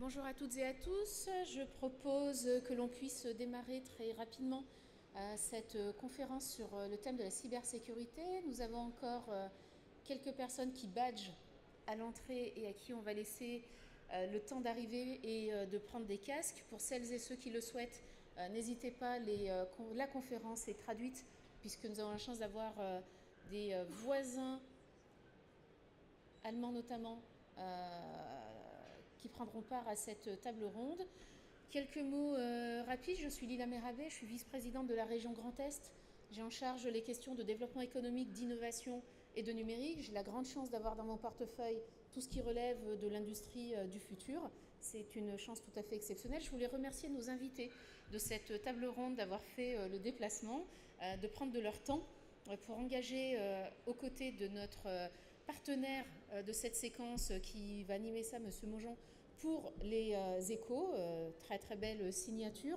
Bonjour à toutes et à tous. Je propose que l'on puisse démarrer très rapidement cette conférence sur le thème de la cybersécurité. Nous avons encore quelques personnes qui badgent à l'entrée et à qui on va laisser le temps d'arriver et de prendre des casques. Pour celles et ceux qui le souhaitent, n'hésitez pas, la conférence est traduite puisque nous avons la chance d'avoir des voisins allemands notamment qui prendront part à cette table ronde. Quelques mots rapides. Je suis Lila Merabé, je suis vice-présidente de la région Grand Est. J'ai en charge les questions de développement économique, d'innovation et de numérique. J'ai la grande chance d'avoir dans mon portefeuille tout ce qui relève de l'industrie du futur. C'est une chance tout à fait exceptionnelle. Je voulais remercier nos invités de cette table ronde d'avoir fait le déplacement, de prendre de leur temps pour engager aux côtés de notre partenaire de cette séquence qui va animer ça, M. Mongeon, pour les échos, très très belle signature,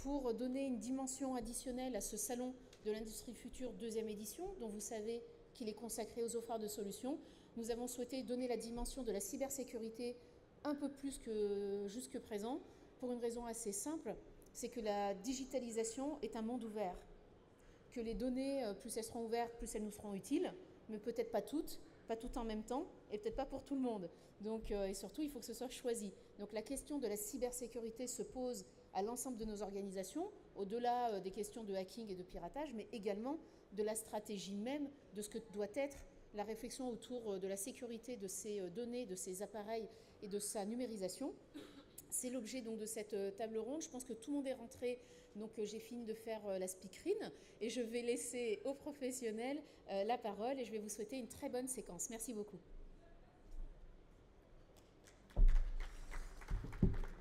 pour donner une dimension additionnelle à ce salon de l'industrie future deuxième édition, dont vous savez qu'il est consacré aux offres de solutions. Nous avons souhaité donner la dimension de la cybersécurité un peu plus que jusque présent, pour une raison assez simple, c'est que la digitalisation est un monde ouvert, que les données, plus elles seront ouvertes, plus elles nous seront utiles, mais peut-être pas toutes en même temps, et peut-être pas pour tout le monde. Donc, et surtout, il faut que ce soit choisi. Donc la question de la cybersécurité se pose à l'ensemble de nos organisations, au-delà des questions de hacking et de piratage, mais également de la stratégie même de ce que doit être la réflexion autour de la sécurité de ces données, de ces appareils et de sa numérisation. C'est l'objet donc de cette table ronde. Je pense que tout le monde est rentré, donc j'ai fini de faire la speakerine et je vais laisser aux professionnels la parole et je vais vous souhaiter une très bonne séquence. Merci beaucoup.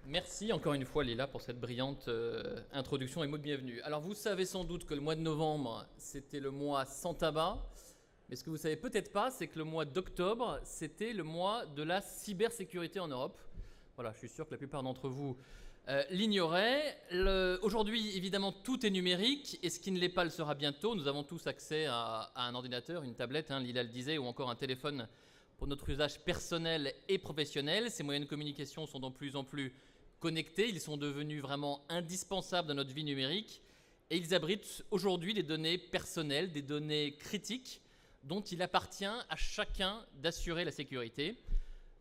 Merci encore une fois Lila pour cette brillante introduction et mot de bienvenue. Alors vous savez sans doute que le mois de novembre c'était le mois sans tabac, mais ce que vous savez peut-être pas c'est que le mois d'octobre c'était le mois de la cybersécurité en Europe. Voilà, je suis sûr que la plupart d'entre vous l'ignoraient. Aujourd'hui évidemment tout est numérique et ce qui ne l'est pas le sera bientôt. Nous avons tous accès à un ordinateur, une tablette, Lila le disait, ou encore un téléphone pour notre usage personnel et professionnel. Ces moyens de communication sont de plus en plus connectés, ils sont devenus vraiment indispensables dans notre vie numérique et ils abritent aujourd'hui des données personnelles, des données critiques dont il appartient à chacun d'assurer la sécurité.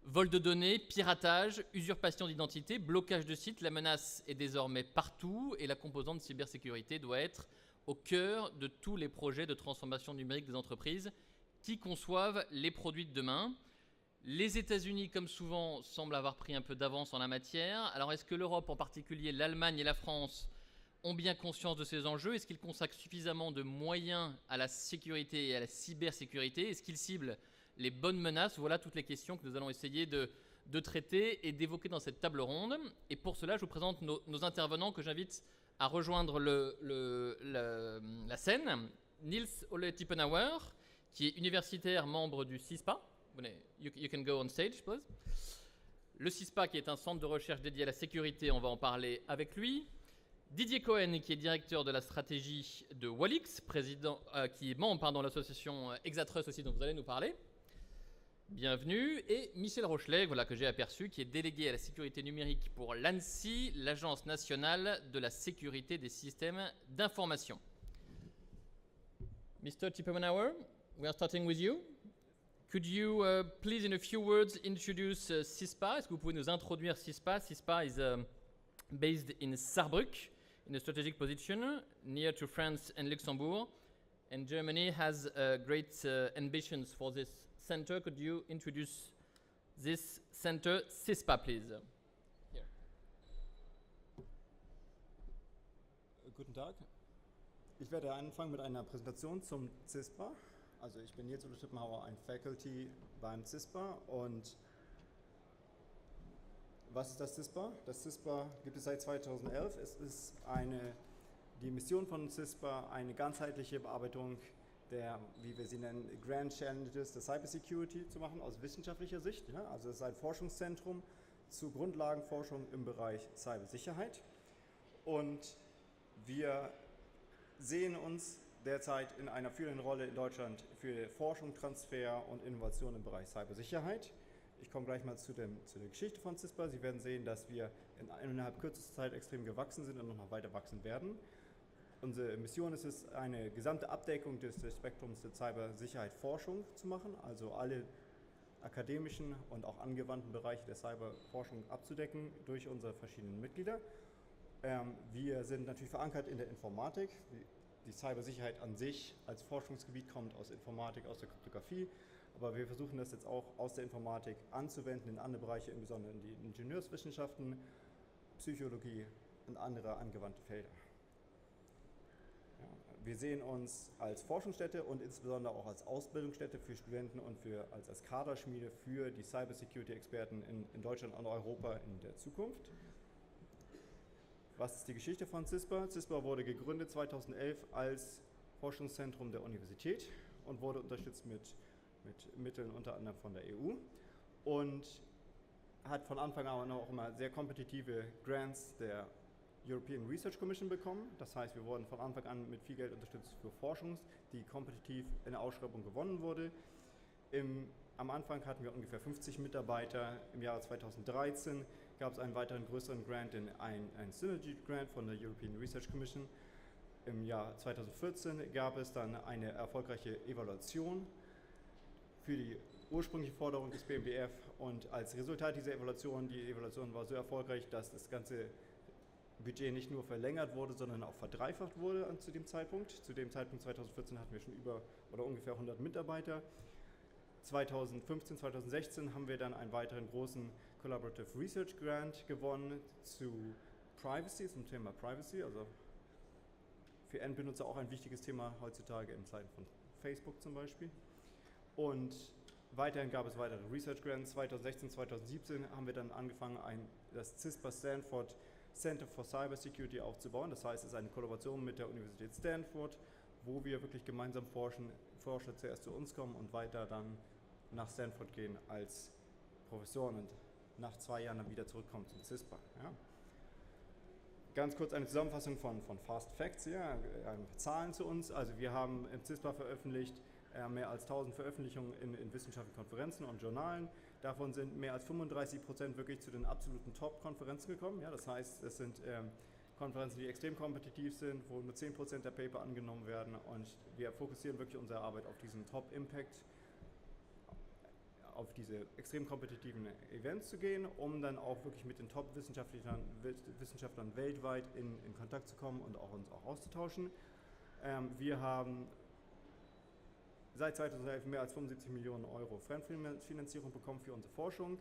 Vol de données, piratage, usurpation d'identité, blocage de sites, la menace est désormais partout et la composante cybersécurité doit être au cœur de tous les projets de transformation numérique des entreprises qui conçoivent les produits de demain. Les États-Unis, comme souvent, semblent avoir pris un peu d'avance en la matière. Alors, est-ce que l'Europe, en particulier l'Allemagne et la France, ont bien conscience de ces enjeux? Est-ce qu'ils consacrent suffisamment de moyens à la sécurité et à la cybersécurité? Est-ce qu'ils ciblent les bonnes menaces? Voilà toutes les questions que nous allons essayer de traiter et d'évoquer dans cette table ronde. Et pour cela, je vous présente nos intervenants que j'invite à rejoindre la scène. Niels Ole Tippenauer, qui est universitaire, membre du CISPA. You can go on stage, je suppose. Le CISPA, qui est un centre de recherche dédié à la sécurité, on va en parler avec lui. Didier Cohen, qui est directeur de la stratégie de Walix, qui est membre de l'association Exatrust aussi, dont vous allez nous parler. Bienvenue. Et Michel Rochelet, voilà, que j'ai aperçu, qui est délégué à la sécurité numérique pour l'ANSSI, l'Agence nationale de la sécurité des systèmes d'information. Mr. Tippenauer, we are starting with you. Could you please, in a few words, introduce CISPA? Est-ce que vous pouvez nous introduire CISPA? CISPA is based in Saarbrück, in a strategic position near to France and Luxembourg. And Germany has great ambitions for this center. Could you introduce this center, CISPA, please? Here. Guten Tag. Ich werde anfangen mit einer Präsentation zum CISPA. Also ich bin Nils Ole Tippenauer, ein Faculty beim CISPA. Und was ist das CISPA? Das CISPA gibt es seit 2011. Es ist die Mission von CISPA, eine ganzheitliche Bearbeitung der, wie wir sie nennen, Grand Challenges der Cybersecurity zu machen, aus wissenschaftlicher Sicht. Ja? Also es ist ein Forschungszentrum zur Grundlagenforschung im Bereich Cybersicherheit. Und wir sehen uns derzeit in einer führenden Rolle in Deutschland für Forschung, Transfer und Innovation im Bereich Cybersicherheit. Ich komme gleich mal zu der Geschichte von CISPA. Sie werden sehen, dass wir innerhalb kürzester Zeit extrem gewachsen sind und noch weiter wachsen werden. Unsere Mission ist es, eine gesamte Abdeckung des Spektrums der Cybersicherheit-Forschung zu machen, also alle akademischen und auch angewandten Bereiche der Cyberforschung abzudecken durch unsere verschiedenen Mitglieder. Wir sind natürlich verankert in der Informatik. Die Cybersicherheit an sich als Forschungsgebiet kommt aus Informatik, aus der Kryptographie, aber wir versuchen das jetzt auch aus der Informatik anzuwenden in andere Bereiche, insbesondere in die Ingenieurswissenschaften, Psychologie und andere angewandte Felder. Ja, wir sehen uns als Forschungsstätte und insbesondere auch als Ausbildungsstätte für Studenten und als Kaderschmiede für die Cybersecurity-Experten in Deutschland und Europa in der Zukunft. Was ist die Geschichte von CISPA? CISPA wurde gegründet 2011 als Forschungszentrum der Universität und wurde unterstützt mit Mitteln unter anderem von der EU und hat von Anfang an auch immer sehr kompetitive Grants der European Research Commission bekommen. Das heißt, wir wurden von Anfang an mit viel Geld unterstützt für Forschung, die kompetitiv in der Ausschreibung gewonnen wurde. Am Anfang hatten wir ungefähr 50 Mitarbeiter. Im Jahre 2013 gab es einen weiteren größeren Grant, ein Synergy Grant von der European Research Commission. Im Jahr 2014 gab es dann eine erfolgreiche Evaluation für die ursprüngliche Forderung des BMBF und als Resultat dieser Evaluation, die Evaluation war so erfolgreich, dass das ganze Budget nicht nur verlängert wurde, sondern auch verdreifacht wurde zu dem Zeitpunkt. Zu dem Zeitpunkt 2014 hatten wir schon ungefähr 100 Mitarbeiter. 2015, 2016 haben wir dann einen weiteren großen Collaborative Research Grant gewonnen zum Thema Privacy, also für Endbenutzer auch ein wichtiges Thema heutzutage in Zeiten von Facebook zum Beispiel. Und weiterhin gab es weitere Research Grants. 2016, 2017 haben wir dann angefangen, das CISPA Stanford Center for Cybersecurity aufzubauen. Das heißt, es ist eine Kollaboration mit der Universität Stanford, wo wir wirklich gemeinsam forschen, Forscher zuerst zu uns kommen und weiter dann nach Stanford gehen als Professoren und nach 2 Jahren dann wieder zurückkommen zum CISPA. Ja. Ganz kurz eine Zusammenfassung von Fast Facts hier, Zahlen zu uns. Also wir haben im CISPA veröffentlicht mehr als 1000 Veröffentlichungen in wissenschaftlichen Konferenzen und Journalen. Davon sind mehr als 35% wirklich zu den absoluten Top-Konferenzen gekommen. Ja, das heißt, es sind Konferenzen, die extrem kompetitiv sind, wo nur 10% der Paper angenommen werden und wir fokussieren wirklich unsere Arbeit auf diesen Top-Impact, auf diese extrem kompetitiven Events zu gehen, um dann auch wirklich mit den Top-Wissenschaftlern weltweit in Kontakt zu kommen und auch uns auch auszutauschen. Wir haben seit 2011 mehr als 75 Millionen Euro Fremdfinanzierung bekommen für unsere Forschung.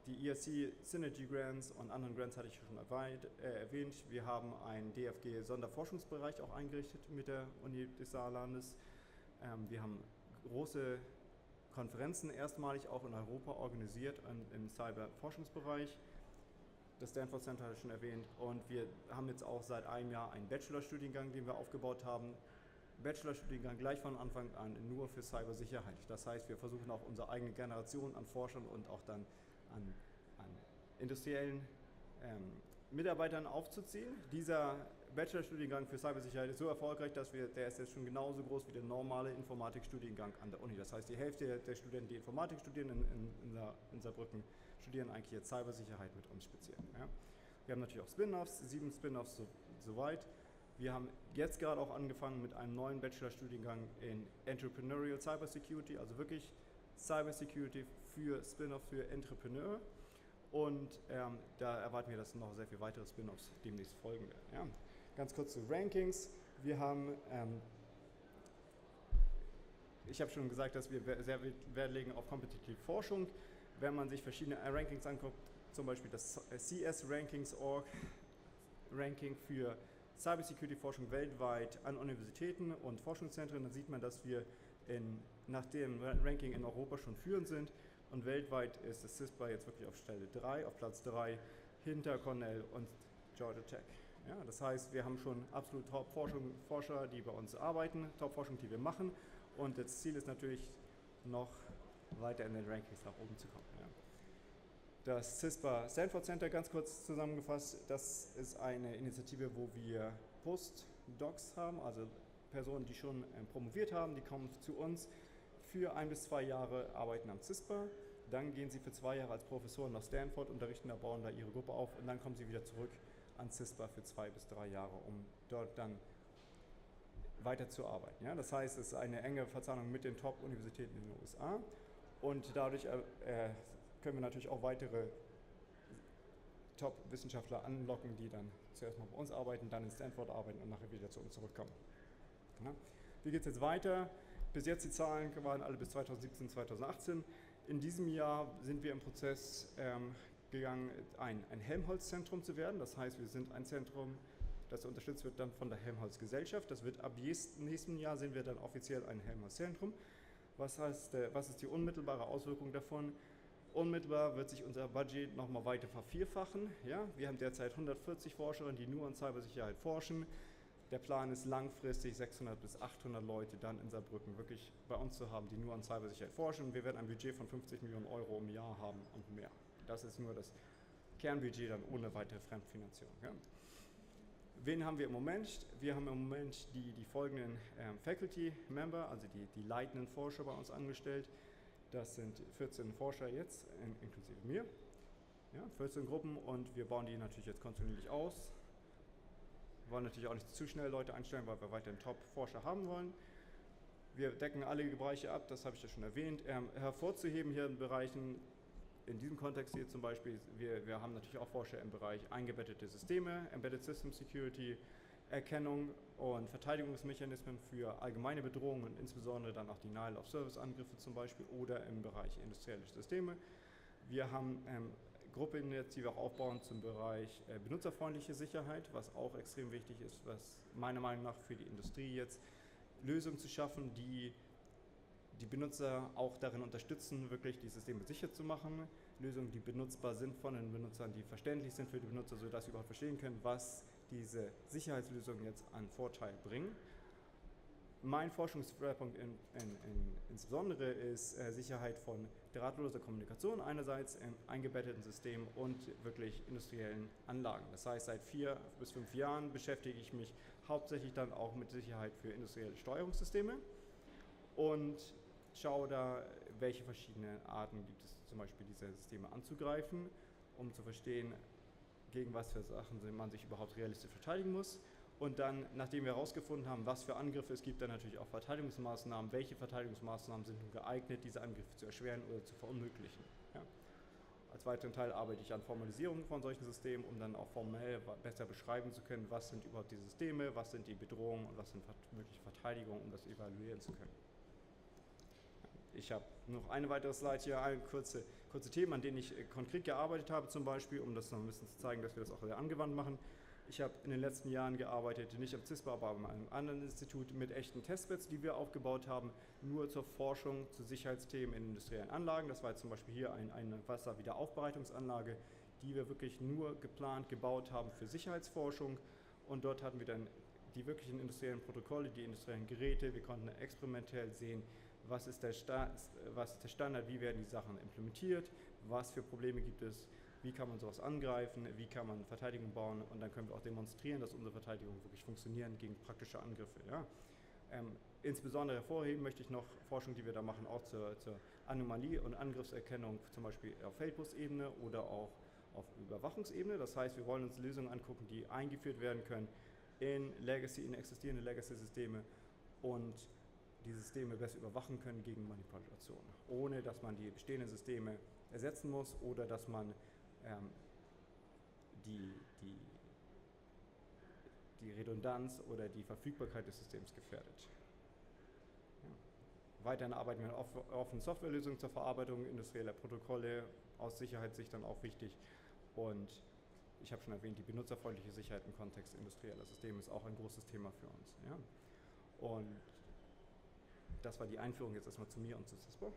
Die ERC Synergy Grants und anderen Grants hatte ich schon erwähnt. Wir haben einen DFG-Sonderforschungsbereich auch eingerichtet mit der Uni des Saarlandes. Wir haben große Konferenzen erstmalig auch in Europa organisiert im Cyberforschungsbereich. Das Stanford Center hatte ich schon erwähnt. Und wir haben jetzt auch seit einem Jahr einen Bachelorstudiengang, den wir aufgebaut haben. Bachelorstudiengang gleich von Anfang an nur für Cybersicherheit. Das heißt, wir versuchen auch unsere eigene Generation an Forschern und auch dann an industriellen Mitarbeitern aufzuziehen. Dieser Bachelorstudiengang für Cybersicherheit ist so erfolgreich, dass der ist jetzt schon genauso groß wie der normale Informatikstudiengang an der Uni. Das heißt, die Hälfte der Studenten, die Informatik studieren in Saarbrücken, studieren eigentlich jetzt Cybersicherheit mit uns speziell. Ja. Wir haben natürlich auch Spin-offs, 7 Spin-offs soweit. Wir haben jetzt gerade auch angefangen mit einem neuen Bachelorstudiengang in Entrepreneurial Cybersecurity, also wirklich Cybersecurity für Spin-off für Entrepreneure. Und da erwarten wir, dass noch sehr viele weitere Spin-offs demnächst folgen werden. Ja. Ganz kurz zu Rankings. Wir haben, ich habe schon gesagt, dass wir sehr Wert legen auf kompetitive Forschung. Wenn man sich verschiedene Rankings anguckt, zum Beispiel das CS Rankings.org Ranking für Cybersecurity-Forschung weltweit an Universitäten und Forschungszentren, dann sieht man, dass wir nach dem Ranking in Europa schon führend sind und weltweit ist das CISPA jetzt wirklich auf Platz 3 hinter Cornell und Georgia Tech. Ja, das heißt, wir haben schon absolut Top-Forscher, die bei uns arbeiten, Top-Forschung, die wir machen und das Ziel ist natürlich noch weiter in den Rankings nach oben zu kommen. Ja. Das CISPA Stanford Center, ganz kurz zusammengefasst, das ist eine Initiative, wo wir Postdocs haben, also Personen, die schon promoviert haben, die kommen zu uns für 1 bis 2 Jahre arbeiten am CISPA. Dann gehen sie für 2 Jahre als Professoren nach Stanford, unterrichten da, bauen da ihre Gruppe auf und dann kommen sie wieder zurück an CISPA für 2 bis 3 Jahre, um dort dann weiterzuarbeiten. Ja? Das heißt, es ist eine enge Verzahnung mit den Top-Universitäten in den USA und dadurch können wir natürlich auch weitere Top-Wissenschaftler anlocken, die dann zuerst mal bei uns arbeiten, dann in Stanford arbeiten und nachher wieder zu uns zurückkommen. Ja? Wie geht es jetzt weiter? Bis jetzt die Zahlen waren alle bis 2017, 2018. In diesem Jahr sind wir im Prozess gegangen, ein Helmholtz-Zentrum zu werden. Das heißt, wir sind ein Zentrum, das unterstützt wird dann von der Helmholtz-Gesellschaft. Das wird ab nächsten Jahr sind wir dann offiziell ein Helmholtz-Zentrum. Was ist die unmittelbare Auswirkung davon? Unmittelbar wird sich unser Budget nochmal weiter vervierfachen. Ja? Wir haben derzeit 140 Forscherinnen, die nur an Cybersicherheit forschen. Der Plan ist langfristig 600 bis 800 Leute dann in Saarbrücken wirklich bei uns zu haben, die nur an Cybersicherheit forschen. Wir werden ein Budget von 50 Millionen Euro im Jahr haben und mehr. Das ist nur das Kernbudget dann ohne weitere Fremdfinanzierung. Ja. Wen haben wir im Moment? Wir haben im Moment die folgenden Faculty Member, also die leitenden Forscher bei uns angestellt. Das sind 14 Forscher jetzt, inklusive mir. Ja, 14 Gruppen und wir bauen die natürlich jetzt kontinuierlich aus. Wir wollen natürlich auch nicht zu schnell Leute einstellen, weil wir weiterhin Top-Forscher haben wollen. Wir decken alle Bereiche ab, das habe ich ja schon erwähnt. Hervorzuheben hier in Bereichen, in diesem Kontext hier zum Beispiel, wir haben natürlich auch Forscher im Bereich eingebettete Systeme, Embedded System Security, Erkennung und Verteidigungsmechanismen für allgemeine Bedrohungen und insbesondere dann auch Denial-of-Service-Angriffe zum Beispiel oder im Bereich industrielle Systeme. Wir haben Gruppen jetzt, die wir auch aufbauen zum Bereich benutzerfreundliche Sicherheit, was auch extrem wichtig ist, was meiner Meinung nach für die Industrie jetzt Lösungen zu schaffen, die die Benutzer auch darin unterstützen, wirklich die Systeme sicher zu machen. Lösungen, die benutzbar sind von den Benutzern, die verständlich sind für die Benutzer, sodass sie überhaupt verstehen können, was diese Sicherheitslösungen jetzt an Vorteil bringen. Mein Forschungsschwerpunkt insbesondere ist Sicherheit von drahtloser Kommunikation einerseits in eingebetteten Systemen und wirklich industriellen Anlagen. Das heißt, seit 4 bis 5 Jahren beschäftige ich mich hauptsächlich dann auch mit Sicherheit für industrielle Steuerungssysteme und schaue da, welche verschiedenen Arten gibt es zum Beispiel diese Systeme anzugreifen, um zu verstehen, gegen was für Sachen man sich überhaupt realistisch verteidigen muss. Und dann, nachdem wir herausgefunden haben, was für Angriffe es gibt, dann natürlich auch Verteidigungsmaßnahmen. Welche Verteidigungsmaßnahmen sind nun geeignet, diese Angriffe zu erschweren oder zu verunmöglichen? Ja. Als weiteren Teil arbeite ich an Formalisierung von solchen Systemen, um dann auch formell besser beschreiben zu können, was sind überhaupt die Systeme, was sind die Bedrohungen und was sind mögliche Verteidigungen, um das evaluieren zu können. Ich habe noch eine weitere Slide hier, kurze Themen, an denen ich konkret gearbeitet habe zum Beispiel, um das noch ein bisschen zu zeigen, dass wir das auch sehr angewandt machen. Ich habe in den letzten Jahren gearbeitet, nicht am CISPA, aber an einem anderen Institut mit echten Testbeds, die wir aufgebaut haben, nur zur Forschung zu Sicherheitsthemen in industriellen Anlagen. Das war jetzt zum Beispiel hier eine Wasserwiederaufbereitungsanlage, die wir wirklich nur geplant, gebaut haben für Sicherheitsforschung. Und dort hatten wir dann die wirklichen industriellen Protokolle, die industriellen Geräte. Wir konnten experimentell sehen, was ist der Standard, wie werden die Sachen implementiert, was für Probleme gibt es, wie kann man sowas angreifen, wie kann man Verteidigung bauen und dann können wir auch demonstrieren, dass unsere Verteidigungen wirklich funktionieren gegen praktische Angriffe. Ja. Insbesondere hervorheben möchte ich noch Forschung, die wir da machen, auch zur Anomalie- und Angriffserkennung, zum Beispiel auf Feldbus-Ebene oder auch auf Überwachungsebene. Das heißt, wir wollen uns Lösungen angucken, die eingeführt werden können in existierende Legacy-Systeme und die Systeme besser überwachen können gegen Manipulation, ohne dass man die bestehenden Systeme ersetzen muss oder dass man die Redundanz oder die Verfügbarkeit des Systems gefährdet. Ja. Weiterhin arbeiten wir an offenen Softwarelösungen zur Verarbeitung industrieller Protokolle, aus Sicherheitssicht dann auch wichtig. Und ich habe schon erwähnt, die benutzerfreundliche Sicherheit im Kontext industrieller Systeme ist auch ein großes Thema für uns. Ja. Und das war die Einführung jetzt erstmal zu mir und zu CISPA.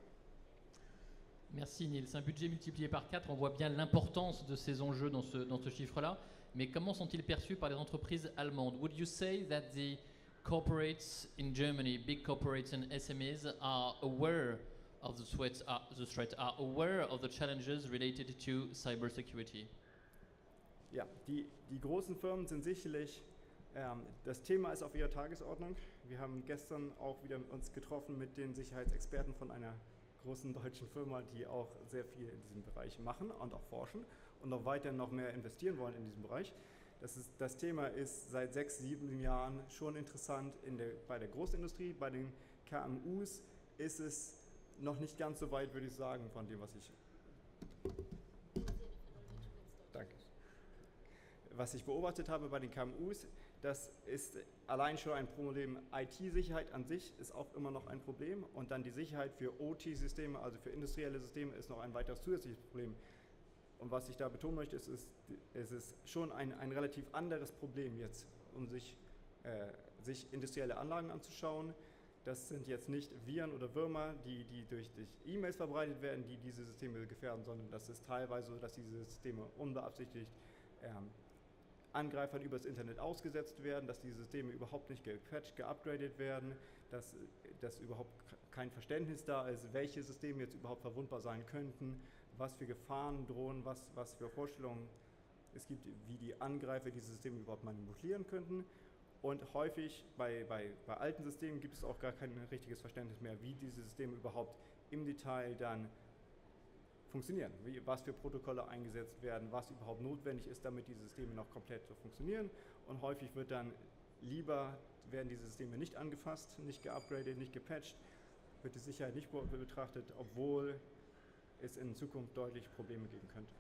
Merci Niels. Un budget multiplié par 4, on voit bien l'importance de ces enjeux dans ce chiffre-là. Mais comment sont-ils perçus par les entreprises allemandes? Would you say that the corporates in Germany, big corporates and SMEs, are aware of the threat, are aware of the challenges related to cybersecurity? Ja, die großen Firmen sind sicherlich, das Thema ist auf ihrer Tagesordnung. Wir haben gestern auch wieder uns getroffen mit den Sicherheitsexperten von einer großen deutschen Firma, die auch sehr viel in diesem Bereich machen und auch forschen und noch weiter noch mehr investieren wollen in diesem Bereich. Das Thema ist seit 6, 7 Jahren schon interessant bei der Großindustrie, bei den KMUs ist es noch nicht ganz so weit, würde ich sagen, von dem, was ich beobachtet habe bei den KMUs. Das ist allein schon ein Problem. IT-Sicherheit an sich ist auch immer noch ein Problem und dann die Sicherheit für OT-Systeme, also für industrielle Systeme, ist noch ein weiteres zusätzliches Problem. Und was ich da betonen möchte, es ist schon ein relativ anderes Problem jetzt, um sich industrielle Anlagen anzuschauen. Das sind jetzt nicht Viren oder Würmer, die durch E-Mails verbreitet werden, die diese Systeme gefährden, sondern das ist teilweise so, dass diese Systeme unbeabsichtigt Angreifern übers Internet ausgesetzt werden, dass diese Systeme überhaupt nicht gepatcht, geupgradet werden, dass überhaupt kein Verständnis da ist, welche Systeme jetzt überhaupt verwundbar sein könnten, was für Gefahren drohen, was für Vorstellungen es gibt, wie die Angreifer diese Systeme überhaupt manipulieren könnten. Und häufig bei alten Systemen gibt es auch gar kein richtiges Verständnis mehr, wie diese Systeme überhaupt im Detail dann funktionieren, was für Protokolle eingesetzt werden, was überhaupt notwendig ist, damit diese Systeme noch komplett so funktionieren. Und häufig wird dann werden diese Systeme nicht angefasst, nicht geupgradet, nicht gepatcht, wird die Sicherheit nicht betrachtet, obwohl es in Zukunft deutlich Probleme geben könnte.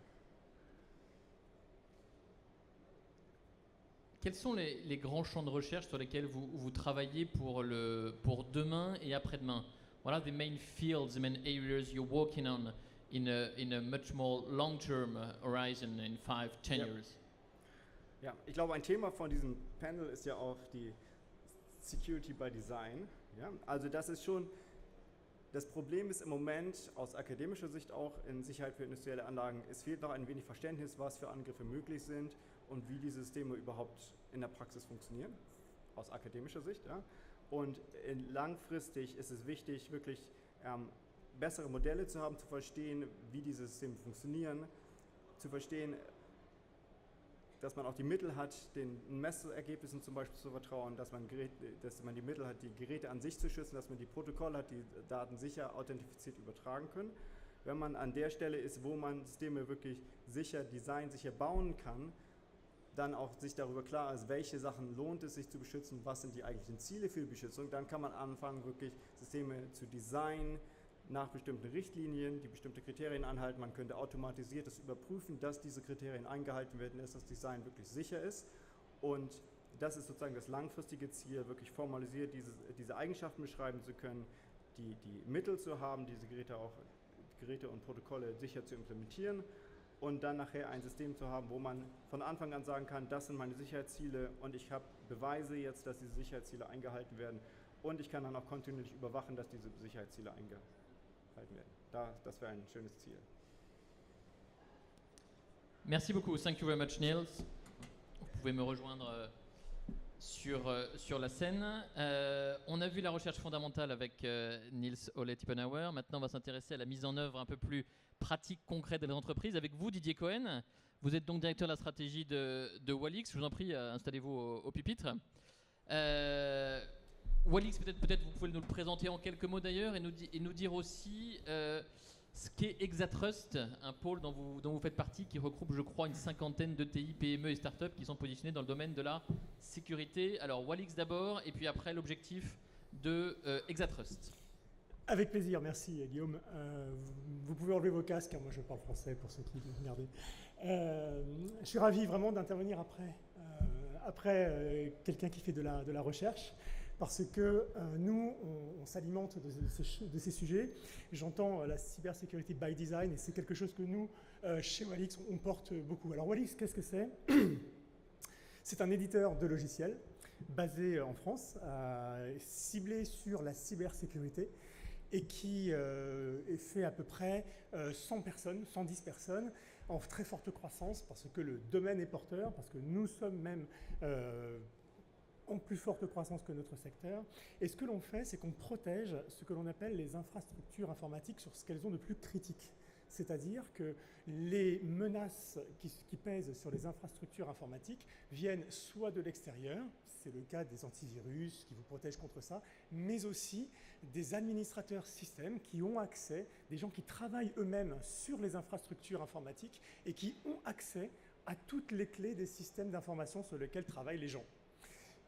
Quels sont les grands champs de recherche sur lesquels vous travaillez pour demain et après-demain? What are the main fields, the main areas you're working on in a much more long-term horizon in 5, 10 years? Ja, ich glaube, ein Thema von diesem Panel ist ja auch die Security by Design. Ja? Also das Problem ist im Moment aus akademischer Sicht auch in Sicherheit für industrielle Anlagen, es fehlt noch ein wenig Verständnis, was für Angriffe möglich sind und wie diese Systeme überhaupt in der Praxis funktionieren, aus akademischer Sicht. Ja? Und langfristig ist es wichtig, wirklich bessere Modelle zu haben, zu verstehen, wie diese Systeme funktionieren, zu verstehen, dass man auch die Mittel hat, den Messergebnissen zum Beispiel zu vertrauen, dass man die Mittel hat, die Geräte an sich zu schützen, dass man die Protokolle hat, die Daten sicher authentifiziert übertragen können. Wenn man an der Stelle ist, wo man Systeme wirklich sicher designen, sicher bauen kann, dann auch sich darüber klar ist, welche Sachen lohnt es sich zu beschützen, was sind die eigentlichen Ziele für die Beschützung, dann kann man anfangen, wirklich Systeme zu designen nach bestimmten Richtlinien, die bestimmte Kriterien anhalten. Man könnte automatisiert das überprüfen, dass diese Kriterien eingehalten werden, dass das Design wirklich sicher ist. Und das ist sozusagen das langfristige Ziel, wirklich formalisiert diese Eigenschaften beschreiben zu können, die Mittel zu haben, diese Geräte und Protokolle sicher zu implementieren und dann nachher ein System zu haben, wo man von Anfang an sagen kann, das sind meine Sicherheitsziele und ich habe Beweise jetzt, dass diese Sicherheitsziele eingehalten werden und ich kann dann auch kontinuierlich überwachen, dass diese Sicherheitsziele eingehalten werden. Das wäre ein schönes Ziel. Merci beaucoup. Thank you very much, Niels. Vous pouvez me rejoindre sur la scène. On a vu la recherche fondamentale avec Niels Ole Typenhauer. Maintenant, on va s'intéresser à la mise en œuvre un peu plus pratique, concrète des entreprises. Avec vous, Didier Cohen. Vous êtes donc directeur de la stratégie de Walix. Je vous en prie, installez-vous au pupitre. Walix, peut-être vous pouvez nous le présenter en quelques mots d'ailleurs et nous dire aussi ce qu'est Exatrust, un pôle dont vous faites partie qui regroupe, je crois, une 50aine de TI, PME et startups qui sont positionnés dans le domaine de la sécurité. Alors Walix d'abord et puis après l'objectif de Exatrust. Avec plaisir, merci Guillaume. Vous pouvez enlever vos casques, hein, moi je parle français pour ceux qui regardent. Je suis ravi vraiment d'intervenir après quelqu'un qui fait de la recherche. Parce que nous, on s'alimente de ces sujets. J'entends la cybersécurité by design et c'est quelque chose que nous, chez Walix, on porte beaucoup. Alors Walix, qu'est-ce que c'est? C'est un éditeur de logiciels basé en France, ciblé sur la cybersécurité et qui est fait à peu près 100 personnes, 110 personnes, en très forte croissance parce que le domaine est porteur, parce que nous sommes même en plus forte croissance que notre secteur. Et ce que l'on fait, c'est qu'on protège ce que l'on appelle les infrastructures informatiques sur ce qu'elles ont de plus critique. C'est-à-dire que les menaces qui pèsent sur les infrastructures informatiques viennent soit de l'extérieur, c'est le cas des antivirus qui vous protègent contre ça, mais aussi des administrateurs systèmes qui ont accès, des gens qui travaillent eux-mêmes sur les infrastructures informatiques et qui ont accès à toutes les clés des systèmes d'information sur lesquels travaillent les gens.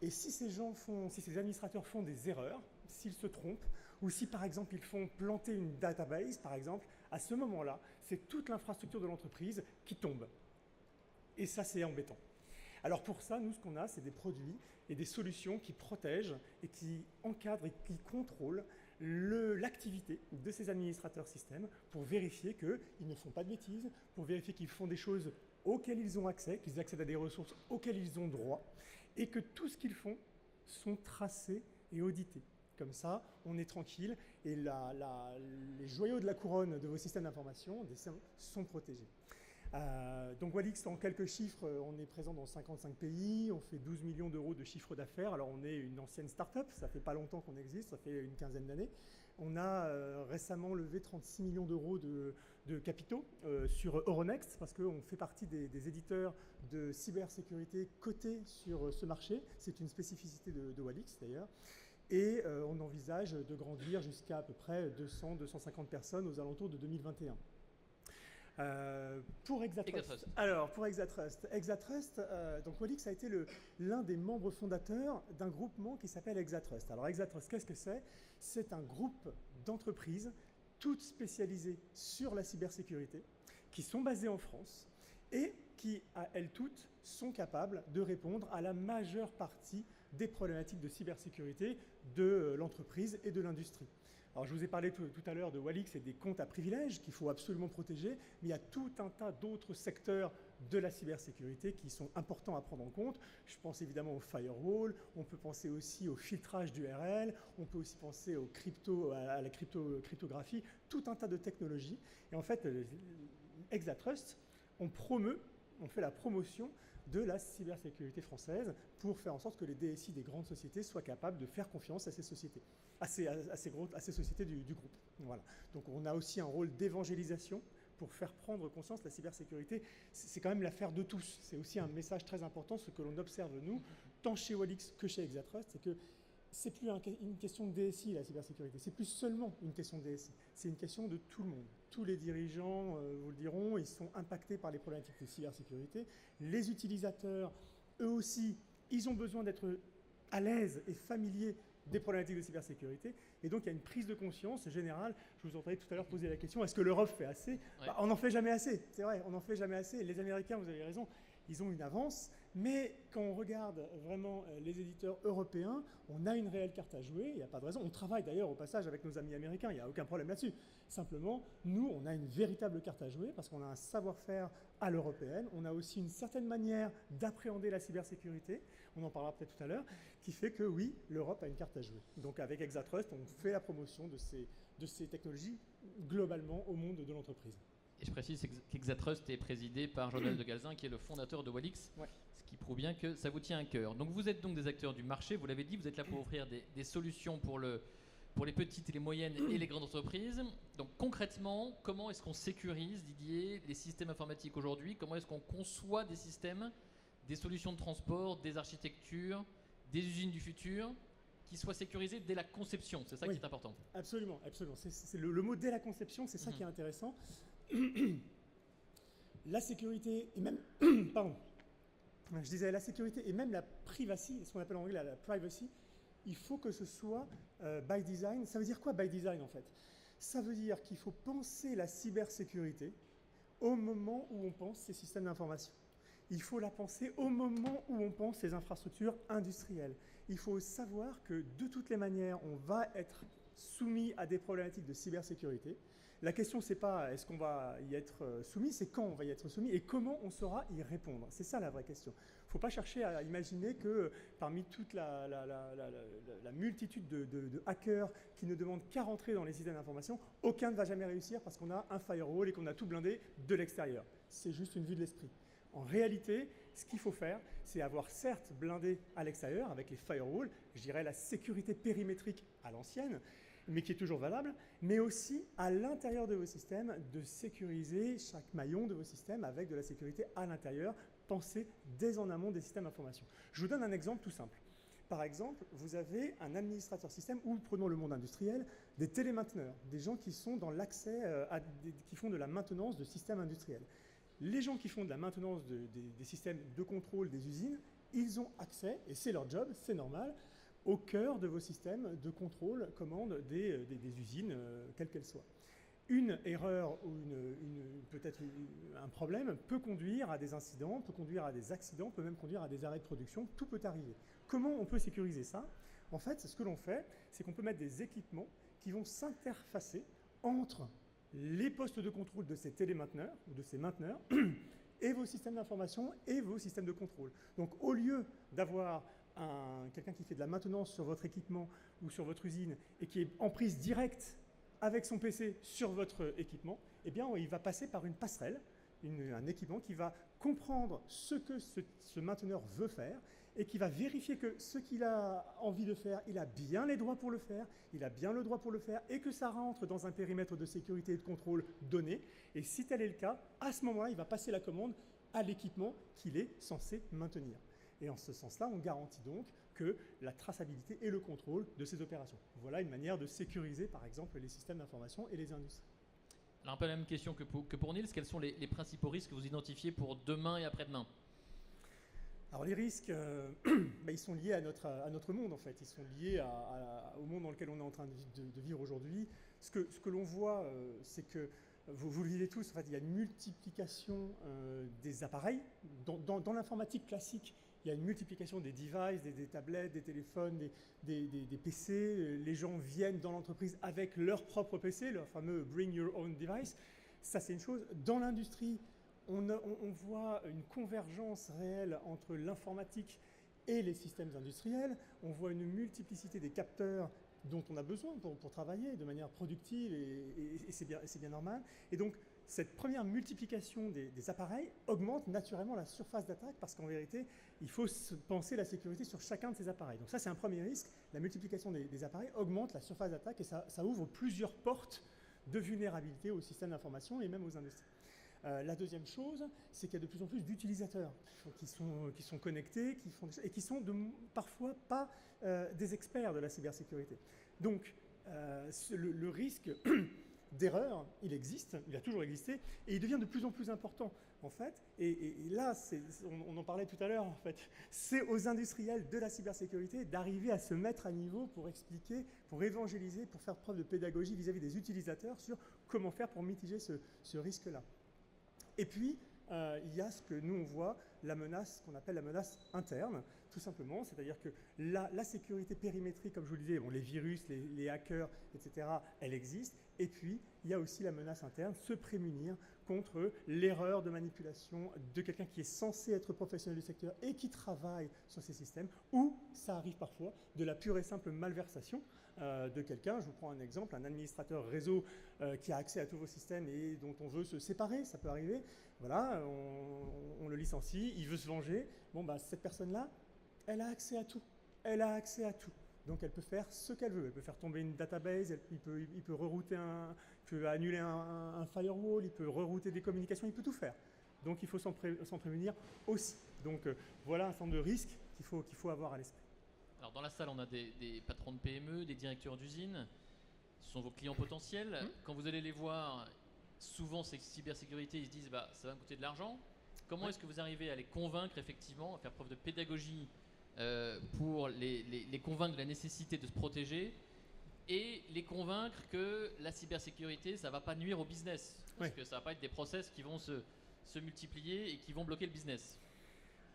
Et si ces administrateurs font des erreurs, s'ils se trompent, ou si par exemple ils font planter une database, par exemple, à ce moment-là, c'est toute l'infrastructure de l'entreprise qui tombe. Et ça, c'est embêtant. Alors pour ça, nous, ce qu'on a, c'est des produits et des solutions qui protègent et qui encadrent et qui contrôlent l'activité de ces administrateurs systèmes pour vérifier qu'ils ne font pas de bêtises, pour vérifier qu'ils font des choses auxquelles ils ont accès, qu'ils accèdent à des ressources auxquelles ils ont droit, et que tout ce qu'ils font sont tracés et audités. Comme ça, on est tranquille et les joyaux de la couronne de vos systèmes d'information sont protégés. Donc Walix, en quelques chiffres, on est présent dans 55 pays, on fait 12 millions d'euros de chiffre d'affaires. Alors on est une ancienne start-up, ça fait pas longtemps qu'on existe, ça fait une quinzaine d'années. On a récemment levé 36 millions d'euros de capitaux sur Euronext, parce qu'on fait partie des éditeurs de cybersécurité cotés sur ce marché. C'est une spécificité de Walix d'ailleurs. Et on envisage de grandir jusqu'à à peu près 200-250 personnes aux alentours de 2021. Pour Exatrust. Alors, pour Exatrust, donc Walix a été l'un des membres fondateurs d'un groupement qui s'appelle Exatrust. Alors, Exatrust, qu'est-ce que c'est? C'est un groupe d'entreprises toutes spécialisées sur la cybersécurité, qui sont basées en France et qui, à elles toutes, sont capables de répondre à la majeure partie des problématiques de cybersécurité de l'entreprise et de l'industrie. Alors, je vous ai parlé tout à l'heure de Walix et des comptes à privilèges qu'il faut absolument protéger, mais il y a tout un tas d'autres secteurs de la cybersécurité qui sont importants à prendre en compte. Je pense évidemment au firewall, on peut penser aussi au filtrage d'URL, on peut aussi penser à la cryptographie, tout un tas de technologies. Et en fait, Exatrust, on fait la promotion de la cybersécurité française pour faire en sorte que les DSI des grandes sociétés soient capables de faire confiance à ces sociétés, à ces sociétés du groupe. Voilà. Donc on a aussi un rôle d'évangélisation pour faire prendre conscience que la cybersécurité, c'est quand même l'affaire de tous. C'est aussi un message très important, ce que l'on observe nous, tant chez Walix que chez Exatrust, c'est que c'est plus une question de DSI, la cybersécurité. C'est plus seulement une question de DSI. C'est une question de tout le monde. Tous les dirigeants vous le diront, ils sont impactés par les problématiques de cybersécurité. Les utilisateurs, eux aussi, ils ont besoin d'être à l'aise et familiers des problématiques de cybersécurité. Et donc, il y a une prise de conscience générale. Je vous entendais tout à l'heure poser la question, est-ce que l'Europe fait assez? Ouais. On n'en fait jamais assez. C'est vrai, on n'en fait jamais assez. Les Américains, vous avez raison, ils ont une avance. Mais quand on regarde vraiment les éditeurs européens, on a une réelle carte à jouer, il n'y a pas de raison. On travaille d'ailleurs au passage avec nos amis américains, il n'y a aucun problème là-dessus. Simplement, nous, on a une véritable carte à jouer parce qu'on a un savoir-faire à l'européenne, on a aussi une certaine manière d'appréhender la cybersécurité, on en parlera peut-être tout à l'heure, qui fait que oui, l'Europe a une carte à jouer. Donc avec Exatrust, on fait la promotion de ces technologies globalement au monde de l'entreprise. Et je précise qu'Exatrust est présidé par Jonathan de Galzin, qui est le fondateur de Walix, Ouais. ce qui prouve bien que ça vous tient à cœur. Donc vous êtes donc des acteurs du marché, vous l'avez dit, vous êtes là pour offrir des solutions pour les petites et les moyennes et les grandes entreprises. Donc concrètement, comment est-ce qu'on sécurise, Didier, les systèmes informatiques aujourd'hui? Comment est-ce qu'on conçoit des systèmes, des solutions de transport, des architectures, des usines du futur qui soient sécurisées dès la conception? C'est ça qui est important. Absolument, absolument. C'est le mot dès la conception, c'est ça qui est intéressant. La sécurité et même pardon, je disais la sécurité et même la privacy, ce qu'on appelle en anglais la privacy, il faut que ce soit by design. Ça veut dire quoi by design en fait? Ça veut dire qu'il faut penser la cybersécurité au moment où on pense ces systèmes d'information. Il faut la penser au moment où on pense ces infrastructures industrielles. Il faut savoir que de toutes les manières, on va être soumis à des problématiques de cybersécurité. La question, c'est pas est-ce qu'on va y être soumis, c'est quand on va y être soumis et comment on saura y répondre. C'est ça la vraie question. Il ne faut pas chercher à imaginer que parmi toute la multitude de hackers qui ne demandent qu'à rentrer dans les systèmes d'information, aucun ne va jamais réussir parce qu'on a un firewall et qu'on a tout blindé de l'extérieur. C'est juste une vue de l'esprit. En réalité, ce qu'il faut faire, c'est avoir certes blindé à l'extérieur avec les firewalls, je dirais la sécurité périmétrique à l'ancienne, mais qui est toujours valable, mais aussi à l'intérieur de vos systèmes, de sécuriser chaque maillon de vos systèmes avec de la sécurité à l'intérieur, pensée dès en amont des systèmes d'information. Je vous donne un exemple tout simple. Par exemple, vous avez un administrateur système, ou prenons le monde industriel, des télémainteneurs, des gens qui sont dans l'accès, qui font de la maintenance de systèmes industriels. Les gens qui font de la maintenance des systèmes de contrôle des usines, ils ont accès, et c'est leur job, c'est normal, au cœur de vos systèmes de contrôle, commande des usines, quelles qu'elles soient. Une erreur ou peut-être un problème peut conduire à des incidents, peut conduire à des accidents, peut même conduire à des arrêts de production, tout peut arriver. Comment on peut sécuriser ça? En fait, ce que l'on fait, c'est qu'on peut mettre des équipements qui vont s'interfacer entre les postes de contrôle de ces télémainteneurs ou de ces mainteneurs et vos systèmes d'information et vos systèmes de contrôle. Donc au lieu d'avoir quelqu'un qui fait de la maintenance sur votre équipement ou sur votre usine et qui est en prise directe avec son PC sur votre équipement, eh bien, il va passer par une passerelle, un équipement qui va comprendre ce que ce mainteneur veut faire et qui va vérifier que ce qu'il a envie de faire, il a bien les droits pour le faire, il a bien le droit pour le faire et que ça rentre dans un périmètre de sécurité et de contrôle donné. Et si tel est le cas, à ce moment-là, il va passer la commande à l'équipement qu'il est censé maintenir. Et en ce sens-là, on garantit donc que la traçabilité et le contrôle de ces opérations. Voilà une manière de sécuriser, par exemple, les systèmes d'information et les industries. Alors un peu la même question que pour Niels, quels sont les principaux risques que vous identifiez pour demain et après-demain? Alors les risques, ils sont liés à notre monde en fait, ils sont liés au monde dans lequel on est en train de vivre aujourd'hui. Ce que l'on voit, c'est que, vous le vivez tous, en fait, il y a une multiplication des appareils. Dans l'informatique classique, il y a une multiplication des devices, des tablettes, des téléphones, des PC. Les gens viennent dans l'entreprise avec leur propre PC, leur fameux « bring your own device ». Ça, c'est une chose. Dans l'industrie, on voit une convergence réelle entre l'informatique et les systèmes industriels. On voit une multiplicité des capteurs dont on a besoin pour travailler de manière productive et c'est bien normal. Et donc, cette première multiplication des appareils augmente naturellement la surface d'attaque parce qu'en vérité, il faut penser la sécurité sur chacun de ces appareils. Donc ça, c'est un premier risque. La multiplication des appareils augmente la surface d'attaque et ça ouvre plusieurs portes de vulnérabilité aux systèmes d'information et même aux industries. La deuxième chose, c'est qu'il y a de plus en plus d'utilisateurs qui sont connectés et qui sont parfois pas des experts de la cybersécurité. Donc, le risque d'erreur, il existe, il a toujours existé, et il devient de plus en plus important, en fait. Et là, on en parlait tout à l'heure, en fait, c'est aux industriels de la cybersécurité d'arriver à se mettre à niveau pour expliquer, pour évangéliser, pour faire preuve de pédagogie vis-à-vis des utilisateurs sur comment faire pour mitiger ce risque-là. Et puis, il y a ce que nous, on voit, la menace qu'on appelle la menace interne, tout simplement. C'est-à-dire que la sécurité périmétrique, comme je vous le disais, bon, les virus, les hackers, etc., elle existe. Et puis, il y a aussi la menace interne, se prémunir contre l'erreur de manipulation de quelqu'un qui est censé être professionnel du secteur et qui travaille sur ces systèmes, ou, ça arrive parfois, de la pure et simple malversation de quelqu'un. Je vous prends un exemple, un administrateur réseau qui a accès à tous vos systèmes et dont on veut se séparer, ça peut arriver. Voilà, on le licencie, il veut se venger. Bon, bah, cette personne-là, elle a accès à tout. Elle a accès à tout. Donc elle peut faire ce qu'elle veut. Elle peut faire tomber une database, il peut rerouter il peut annuler un firewall, il peut rerouter des communications, il peut tout faire. Donc il faut s'en prémunir aussi. Donc voilà un certain nombre de risques qu'il faut avoir à l'esprit. Alors dans la salle, on a des patrons de PME, des directeurs d'usines. Ce sont vos clients potentiels. Quand vous allez les voir, souvent c'est cybersécurité, ils se disent bah, ça va me coûter de l'argent. Comment est-ce que vous arrivez à les convaincre effectivement, à faire preuve de pédagogie pour les convaincre de la nécessité de se protéger et les convaincre que la cybersécurité, ça ne va pas nuire au business. Parce que ça ne va pas être des process qui vont se multiplier et qui vont bloquer le business.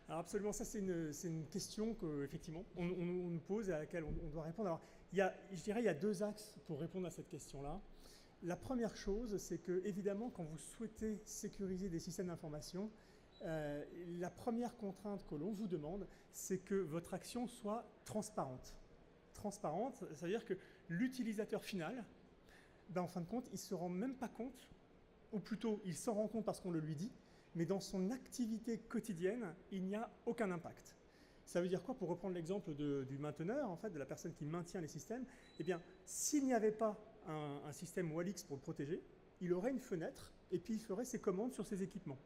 Alors absolument, ça c'est une question qu'effectivement on nous pose et à laquelle on doit répondre. Alors je dirais il y a deux axes pour répondre à cette question-là. La première chose, c'est que évidemment quand vous souhaitez sécuriser des systèmes d'information, la première contrainte que l'on vous demande, c'est que votre action soit transparente. Transparente, ça veut dire que l'utilisateur final, en fin de compte, il ne se rend même pas compte, ou plutôt il s'en rend compte parce qu'on le lui dit, mais dans son activité quotidienne, il n'y a aucun impact. Ça veut dire quoi? Pour reprendre l'exemple du mainteneur, en fait, de la personne qui maintient les systèmes, eh bien, s'il n'y avait pas un système Walix pour le protéger, il aurait une fenêtre et puis il ferait ses commandes sur ses équipements.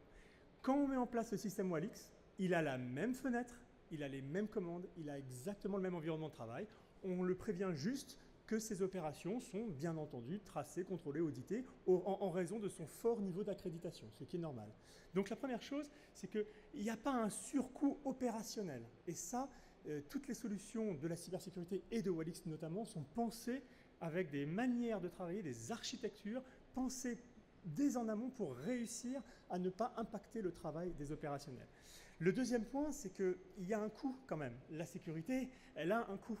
Quand on met en place le système Walix, il a la même fenêtre, il a les mêmes commandes, il a exactement le même environnement de travail. On le prévient juste que ces opérations sont bien entendu tracées, contrôlées, auditées en raison de son fort niveau d'accréditation, ce qui est normal. Donc la première chose, c'est qu'il n'y a pas un surcoût opérationnel. Et ça, toutes les solutions de la cybersécurité et de Walix notamment sont pensées avec des manières de travailler, des architectures pensées dès en amont pour réussir à ne pas impacter le travail des opérationnels. Le deuxième point, c'est qu'il y a un coût quand même. La sécurité, elle a un coût.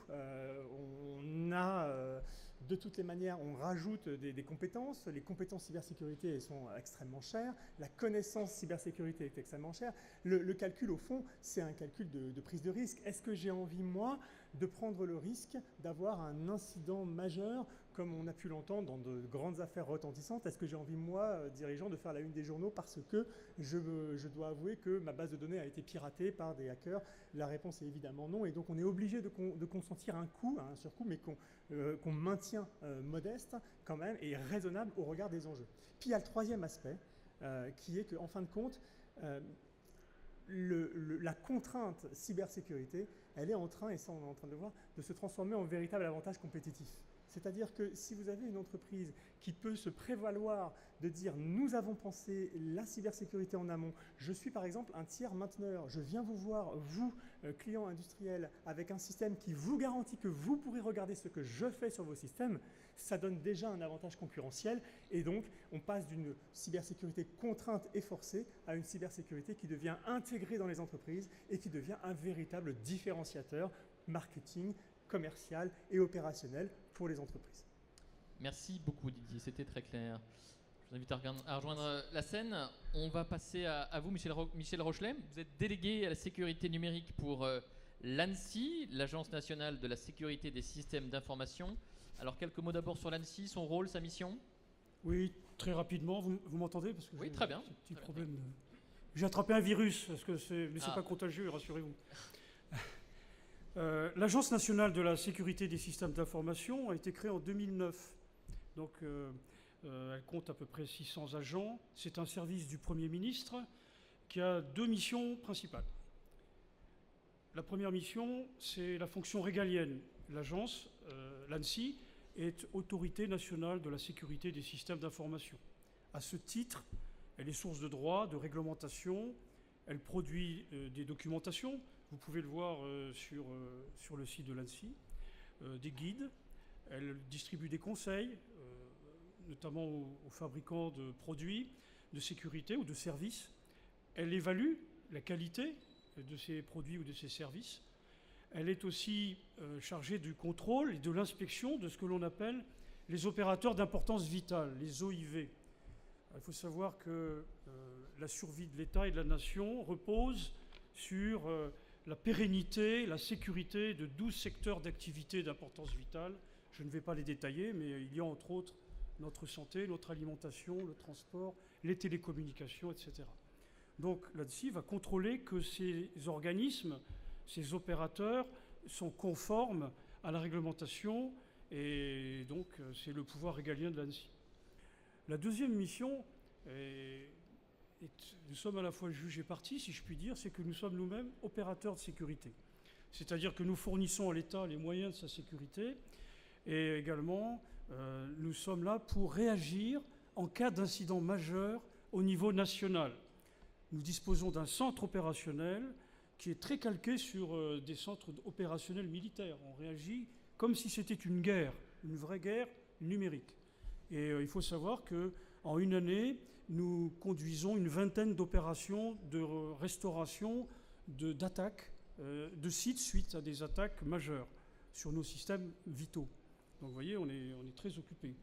De toutes les manières, on rajoute des compétences. Les compétences cybersécurité, elles sont extrêmement chères. La connaissance cybersécurité est extrêmement chère. Le calcul, au fond, c'est un calcul de prise de risque. Est-ce que j'ai envie, moi, de prendre le risque d'avoir un incident majeur, comme on a pu l'entendre dans de grandes affaires retentissantes? Est-ce que j'ai envie, moi, dirigeant, de faire la une des journaux parce que je dois avouer que ma base de données a été piratée par des hackers? La réponse est évidemment non. Et donc, on est obligé de consentir un coût, un surcoût, mais qu'on maintient modeste quand même et raisonnable au regard des enjeux. Puis, il y a le troisième aspect, qui est qu'en fin de compte, la contrainte cybersécurité, elle est en train, et ça on est en train de le voir, de se transformer en véritable avantage compétitif. C'est-à-dire que si vous avez une entreprise qui peut se prévaloir de dire « nous avons pensé la cybersécurité en amont », je suis par exemple un tiers mainteneur, je viens vous voir, vous, client industriel, avec un système qui vous garantit que vous pourrez regarder ce que je fais sur vos systèmes, ça donne déjà un avantage concurrentiel et donc on passe d'une cybersécurité contrainte et forcée à une cybersécurité qui devient intégrée dans les entreprises et qui devient un véritable différenciateur marketing, commercial et opérationnel pour les entreprises. Merci beaucoup Didier, c'était très clair. Je vous invite à rejoindre la scène. On va passer à vous, Michel Rochelet. Vous êtes délégué à la sécurité numérique pour l'ANSSI, l'Agence nationale de la sécurité des systèmes d'information. Alors quelques mots d'abord sur l'ANSSI, son rôle, sa mission. Oui, très rapidement. Vous m'entendez parce que oui, très bien. Petit problème. J'ai attrapé un virus, mais c'est pas contagieux, rassurez-vous. L'Agence nationale de la sécurité des systèmes d'information a été créée en 2009. Donc, elle compte à peu près 600 agents. C'est un service du Premier ministre qui a deux missions principales. La première mission, c'est la fonction régalienne. L'agence, l'ANSSI, est autorité nationale de la sécurité des systèmes d'information. À ce titre, elle est source de droit, de réglementation, elle produit des documentations. Vous pouvez le voir sur le site de l'ANSSI, des guides. Elle distribue des conseils, notamment aux fabricants de produits de sécurité ou de services. Elle évalue la qualité de ces produits ou de ces services. Elle est aussi chargée du contrôle et de l'inspection de ce que l'on appelle les opérateurs d'importance vitale, les OIV. Il faut savoir que la survie de l'État et de la nation repose sur la pérennité, la sécurité de 12 secteurs d'activité d'importance vitale. Je ne vais pas les détailler, mais il y a entre autres notre santé, notre alimentation, le transport, les télécommunications, etc. Donc l'ANSSI va contrôler que ces organismes, ces opérateurs sont conformes à la réglementation et donc c'est le pouvoir régalien de l'ANSSI. La deuxième mission, nous sommes à la fois juge et partie, si je puis dire, c'est que nous sommes nous-mêmes opérateurs de sécurité. C'est-à-dire que nous fournissons à l'État les moyens de sa sécurité et également nous sommes là pour réagir en cas d'incident majeur au niveau national. Nous disposons d'un centre opérationnel qui est très calqué sur des centres opérationnels militaires. On réagit comme si c'était une guerre, une vraie guerre numérique. Et il faut savoir qu'en une année, nous conduisons une vingtaine d'opérations de restauration, d'attaques, de sites suite à des attaques majeures sur nos systèmes vitaux. Donc vous voyez, on est très occupés.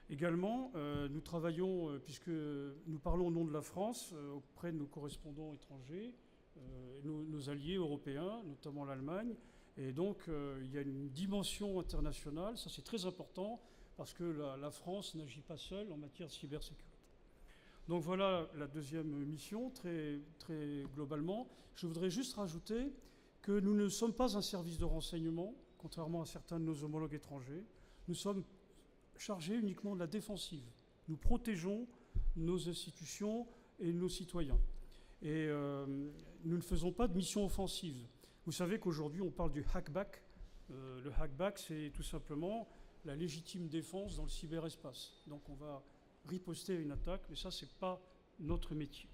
Également, nous travaillons, puisque nous parlons au nom de la France, auprès de nos correspondants étrangers, nos alliés européens, notamment l'Allemagne. Et donc, il y a une dimension internationale, ça c'est très important, parce que la France n'agit pas seule en matière de cybersécurité. Donc voilà la deuxième mission, très, très globalement. Je voudrais juste rajouter que nous ne sommes pas un service de renseignement, contrairement à certains de nos homologues étrangers. Nous sommes chargés uniquement de la défensive. Nous protégeons nos institutions et nos citoyens. Et nous ne faisons pas de mission offensive. Vous savez qu'aujourd'hui, on parle du hackback. Le hackback, c'est tout simplement la légitime défense dans le cyberespace. Donc on va riposter à une attaque, mais ça, ce n'est pas notre métier.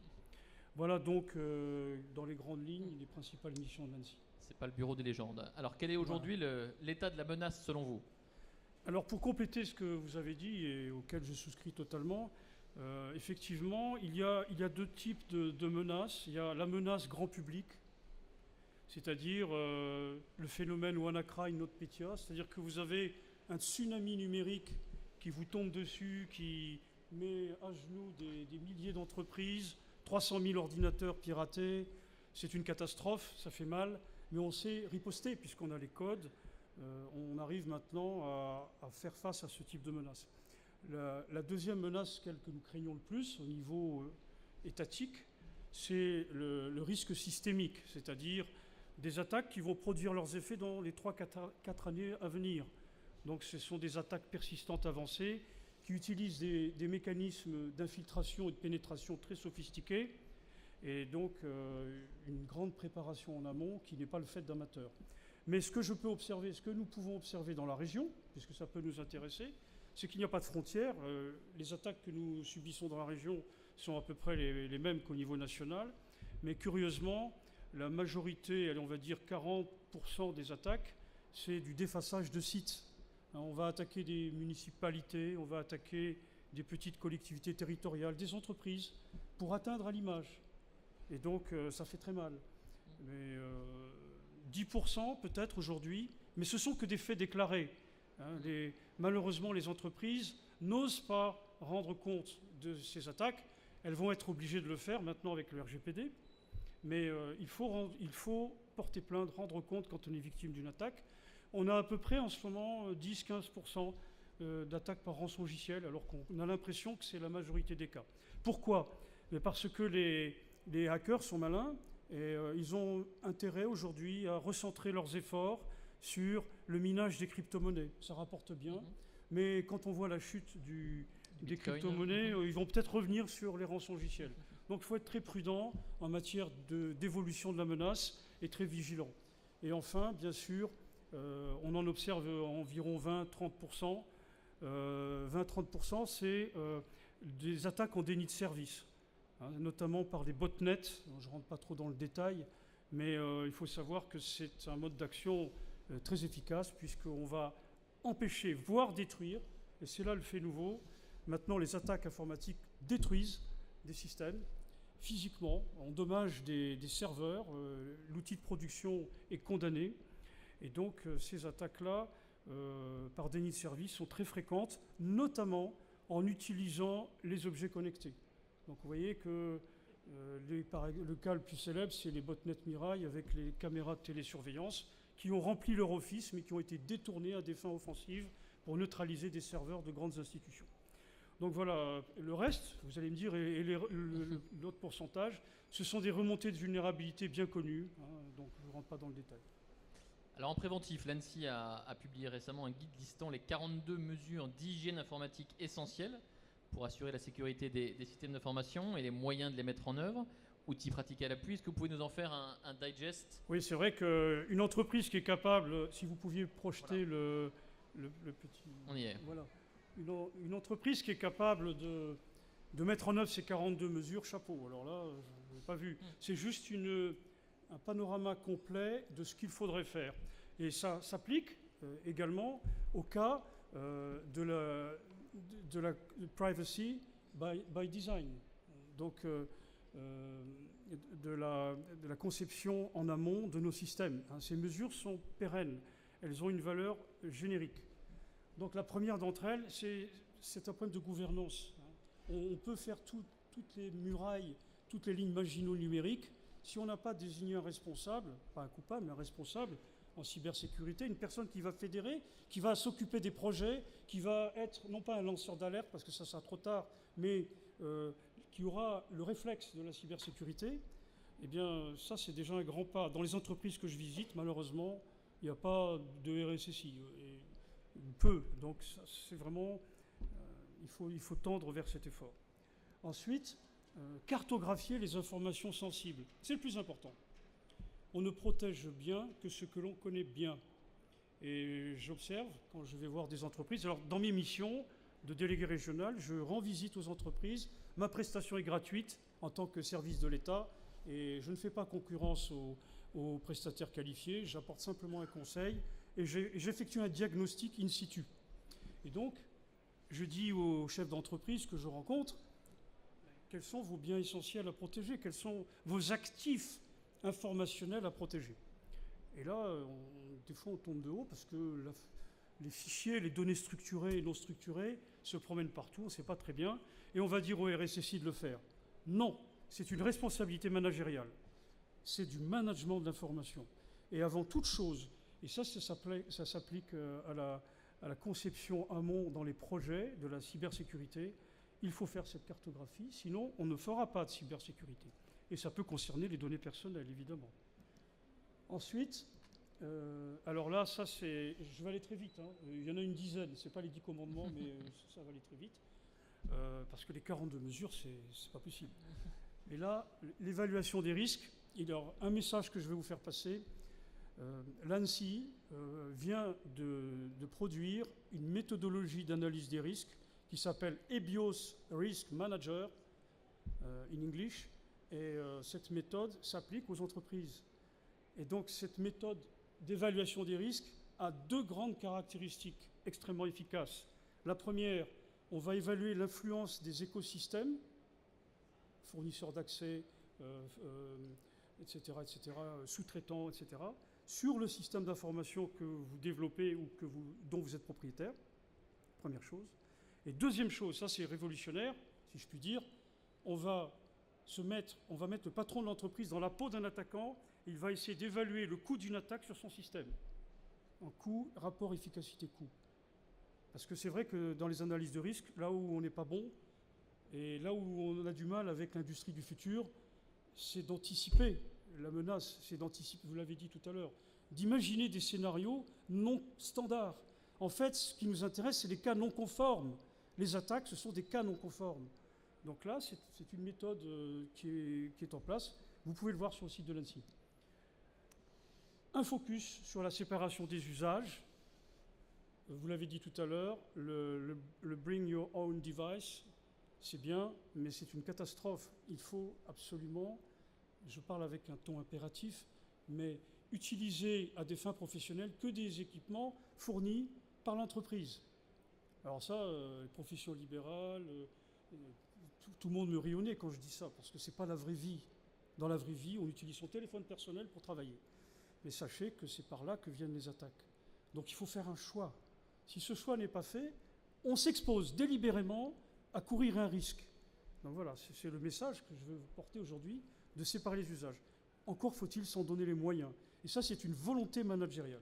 Voilà donc, dans les grandes lignes, les principales missions de l'ANSSI. C'est pas le bureau des légendes. Alors, quel est aujourd'hui l'état de la menace selon vous? Alors, pour compléter ce que vous avez dit et auquel je souscris totalement, effectivement, il y a deux types de menaces. Il y a la menace grand public, c'est-à-dire le phénomène WannaCry, NotPetya, c'est-à-dire que vous avez un tsunami numérique qui vous tombe dessus, qui met à genoux des milliers d'entreprises, 300 000 ordinateurs piratés. C'est une catastrophe, ça fait mal, mais on sait riposter puisqu'on a les codes. On arrive maintenant à faire face à ce type de menace. La deuxième menace, celle que nous craignons le plus au niveau étatique, c'est le risque systémique, c'est-à-dire des attaques qui vont produire leurs effets dans les 3-4 années à venir. Donc ce sont des attaques persistantes avancées qui utilisent des mécanismes d'infiltration et de pénétration très sophistiqués et donc une grande préparation en amont qui n'est pas le fait d'amateurs. Mais ce que je peux observer, ce que nous pouvons observer dans la région, puisque ça peut nous intéresser, c'est qu'il n'y a pas de frontières. Les attaques que nous subissons dans la région sont à peu près les mêmes qu'au niveau national, mais curieusement, la majorité, allez, on va dire 40% des attaques, c'est du défaçage de sites. On va attaquer des municipalités, on va attaquer des petites collectivités territoriales, des entreprises, pour atteindre à l'image. Et donc, ça fait très mal. Mais 10% peut-être aujourd'hui, mais ce sont que des faits déclarés. Malheureusement, les entreprises n'osent pas rendre compte de ces attaques. Elles vont être obligées de le faire maintenant avec le RGPD. Mais il faut porter plainte, rendre compte quand on est victime d'une attaque. On a à peu près en ce moment 10-15% d'attaques par rançongiciel, alors qu'on a l'impression que c'est la majorité des cas. Pourquoi? Parce que les hackers sont malins et ils ont intérêt aujourd'hui à recentrer leurs efforts sur le minage des crypto-monnaies. Ça rapporte bien, mais quand on voit la chute des crypto-monnaies, ils vont peut-être revenir sur les rançongiciels. Donc il faut être très prudent en matière d'évolution de la menace et très vigilant. Et enfin, bien sûr, on en observe environ 20-30%. 20-30%, c'est des attaques en déni de service, notamment par des botnets. Je ne rentre pas trop dans le détail, mais il faut savoir que c'est un mode d'action très efficace puisqu'on va empêcher, voire détruire, et c'est là le fait nouveau. Maintenant, les attaques informatiques détruisent des systèmes physiquement, endommagent des serveurs, l'outil de production est condamné. Et donc ces attaques-là, par déni de service, sont très fréquentes, notamment en utilisant les objets connectés. Donc vous voyez que le cas le plus célèbre, c'est les botnets Mirai avec les caméras de télésurveillance qui ont rempli leur office, mais qui ont été détournés à des fins offensives pour neutraliser des serveurs de grandes institutions. Donc voilà, le reste, vous allez me dire, et l'autre pourcentage, ce sont des remontées de vulnérabilité bien connues, donc je ne rentre pas dans le détail. Alors en préventif, l'ANSSI a publié récemment un guide listant les 42 mesures d'hygiène informatique essentielles pour assurer la sécurité des systèmes d'information et les moyens de les mettre en œuvre. Outils pratiques à l'appui, est-ce que vous pouvez nous en faire un digest? Oui, c'est vrai qu'une entreprise qui est capable, si vous pouviez projeter voilà. le petit... On y est. Voilà. Une entreprise qui est capable de mettre en œuvre ces 42 mesures, chapeau. Alors là, je n'ai pas vu. C'est juste un panorama complet de ce qu'il faudrait faire. Et ça s'applique également au cas de la privacy by design. Donc, de la conception en amont de nos systèmes. Ces mesures sont pérennes. Elles ont une valeur générique. Donc la première d'entre elles, c'est un problème de gouvernance. On peut faire toutes les murailles, toutes les lignes Maginot numériques. Si on n'a pas désigné un responsable, pas un coupable, mais un responsable en cybersécurité, une personne qui va fédérer, qui va s'occuper des projets, qui va être non pas un lanceur d'alerte parce que ça sera trop tard, mais qui aura le réflexe de la cybersécurité, eh bien, ça, c'est déjà un grand pas. Dans les entreprises que je visite, malheureusement, il n'y a pas de RSSI, peu. Donc, c'est vraiment, il faut tendre vers cet effort. Ensuite, cartographier les informations sensibles. C'est le plus important. On ne protège bien que ce que l'on connaît bien. Et j'observe, quand je vais voir des entreprises, alors dans mes missions de délégué régional, je rends visite aux entreprises. Ma prestation est gratuite en tant que service de l'État et je ne fais pas concurrence aux prestataires qualifiés, j'apporte simplement un conseil et j'effectue un diagnostic in situ. Et donc, je dis aux chefs d'entreprise que je rencontre, quels sont vos biens essentiels à protéger, quels sont vos actifs informationnels à protéger. Et là, des fois, on tombe de haut parce que les fichiers, les données structurées et non structurées se promènent partout, on ne sait pas très bien, et on va dire au RSSI de le faire. Non, c'est une responsabilité managériale. C'est du management de l'information. Et avant toute chose, et ça s'applique à la conception amont dans les projets de la cybersécurité, il faut faire cette cartographie, sinon on ne fera pas de cybersécurité. Et ça peut concerner les données personnelles, évidemment. Ensuite, alors là, ça c'est... Je vais aller très vite, hein. Il y en a une dizaine, ce n'est pas les 10 commandements, mais ça va aller très vite. Parce que les 42 mesures, c'est pas possible. Et là, l'évaluation des risques, il y a un message que je vais vous faire passer. L'ANSSI vient de produire une méthodologie d'analyse des risques qui s'appelle EBIOS Risk Manager, in English, et cette méthode s'applique aux entreprises. Et donc cette méthode d'évaluation des risques a deux grandes caractéristiques extrêmement efficaces. La première, on va évaluer l'influence des écosystèmes, fournisseurs d'accès, etc., sous-traitants, etc., sur le système d'information que vous développez ou dont vous êtes propriétaire, première chose. Et deuxième chose, ça c'est révolutionnaire, si je puis dire, on va mettre le patron de l'entreprise dans la peau d'un attaquant, il va essayer d'évaluer le coût d'une attaque sur son système. En coût, rapport efficacité-coût. Parce que c'est vrai que dans les analyses de risque, là où on n'est pas bon, et là où on a du mal avec l'industrie du futur, c'est d'anticiper la menace, c'est d'anticiper, vous l'avez dit tout à l'heure, d'imaginer des scénarios non standards. En fait, ce qui nous intéresse, c'est les cas non conformes. Les attaques, ce sont des cas non conformes. Donc là, c'est une méthode qui est en place. Vous pouvez le voir sur le site de l'ANSSI. Un focus sur la séparation des usages. Vous l'avez dit tout à l'heure, le Bring Your Own Device, c'est bien, mais c'est une catastrophe. Il faut absolument, je parle avec un ton impératif, mais utiliser à des fins professionnelles que des équipements fournis par l'entreprise. Alors ça, les professions libérales, tout le monde me rit au nez quand je dis ça, parce que ce n'est pas la vraie vie. Dans la vraie vie, on utilise son téléphone personnel pour travailler. Mais sachez que c'est par là que viennent les attaques. Donc il faut faire un choix. Si ce choix n'est pas fait, on s'expose délibérément à courir un risque. Donc voilà, c'est le message que je veux vous porter aujourd'hui, de séparer les usages. Encore faut-il s'en donner les moyens. Et ça, c'est une volonté managériale.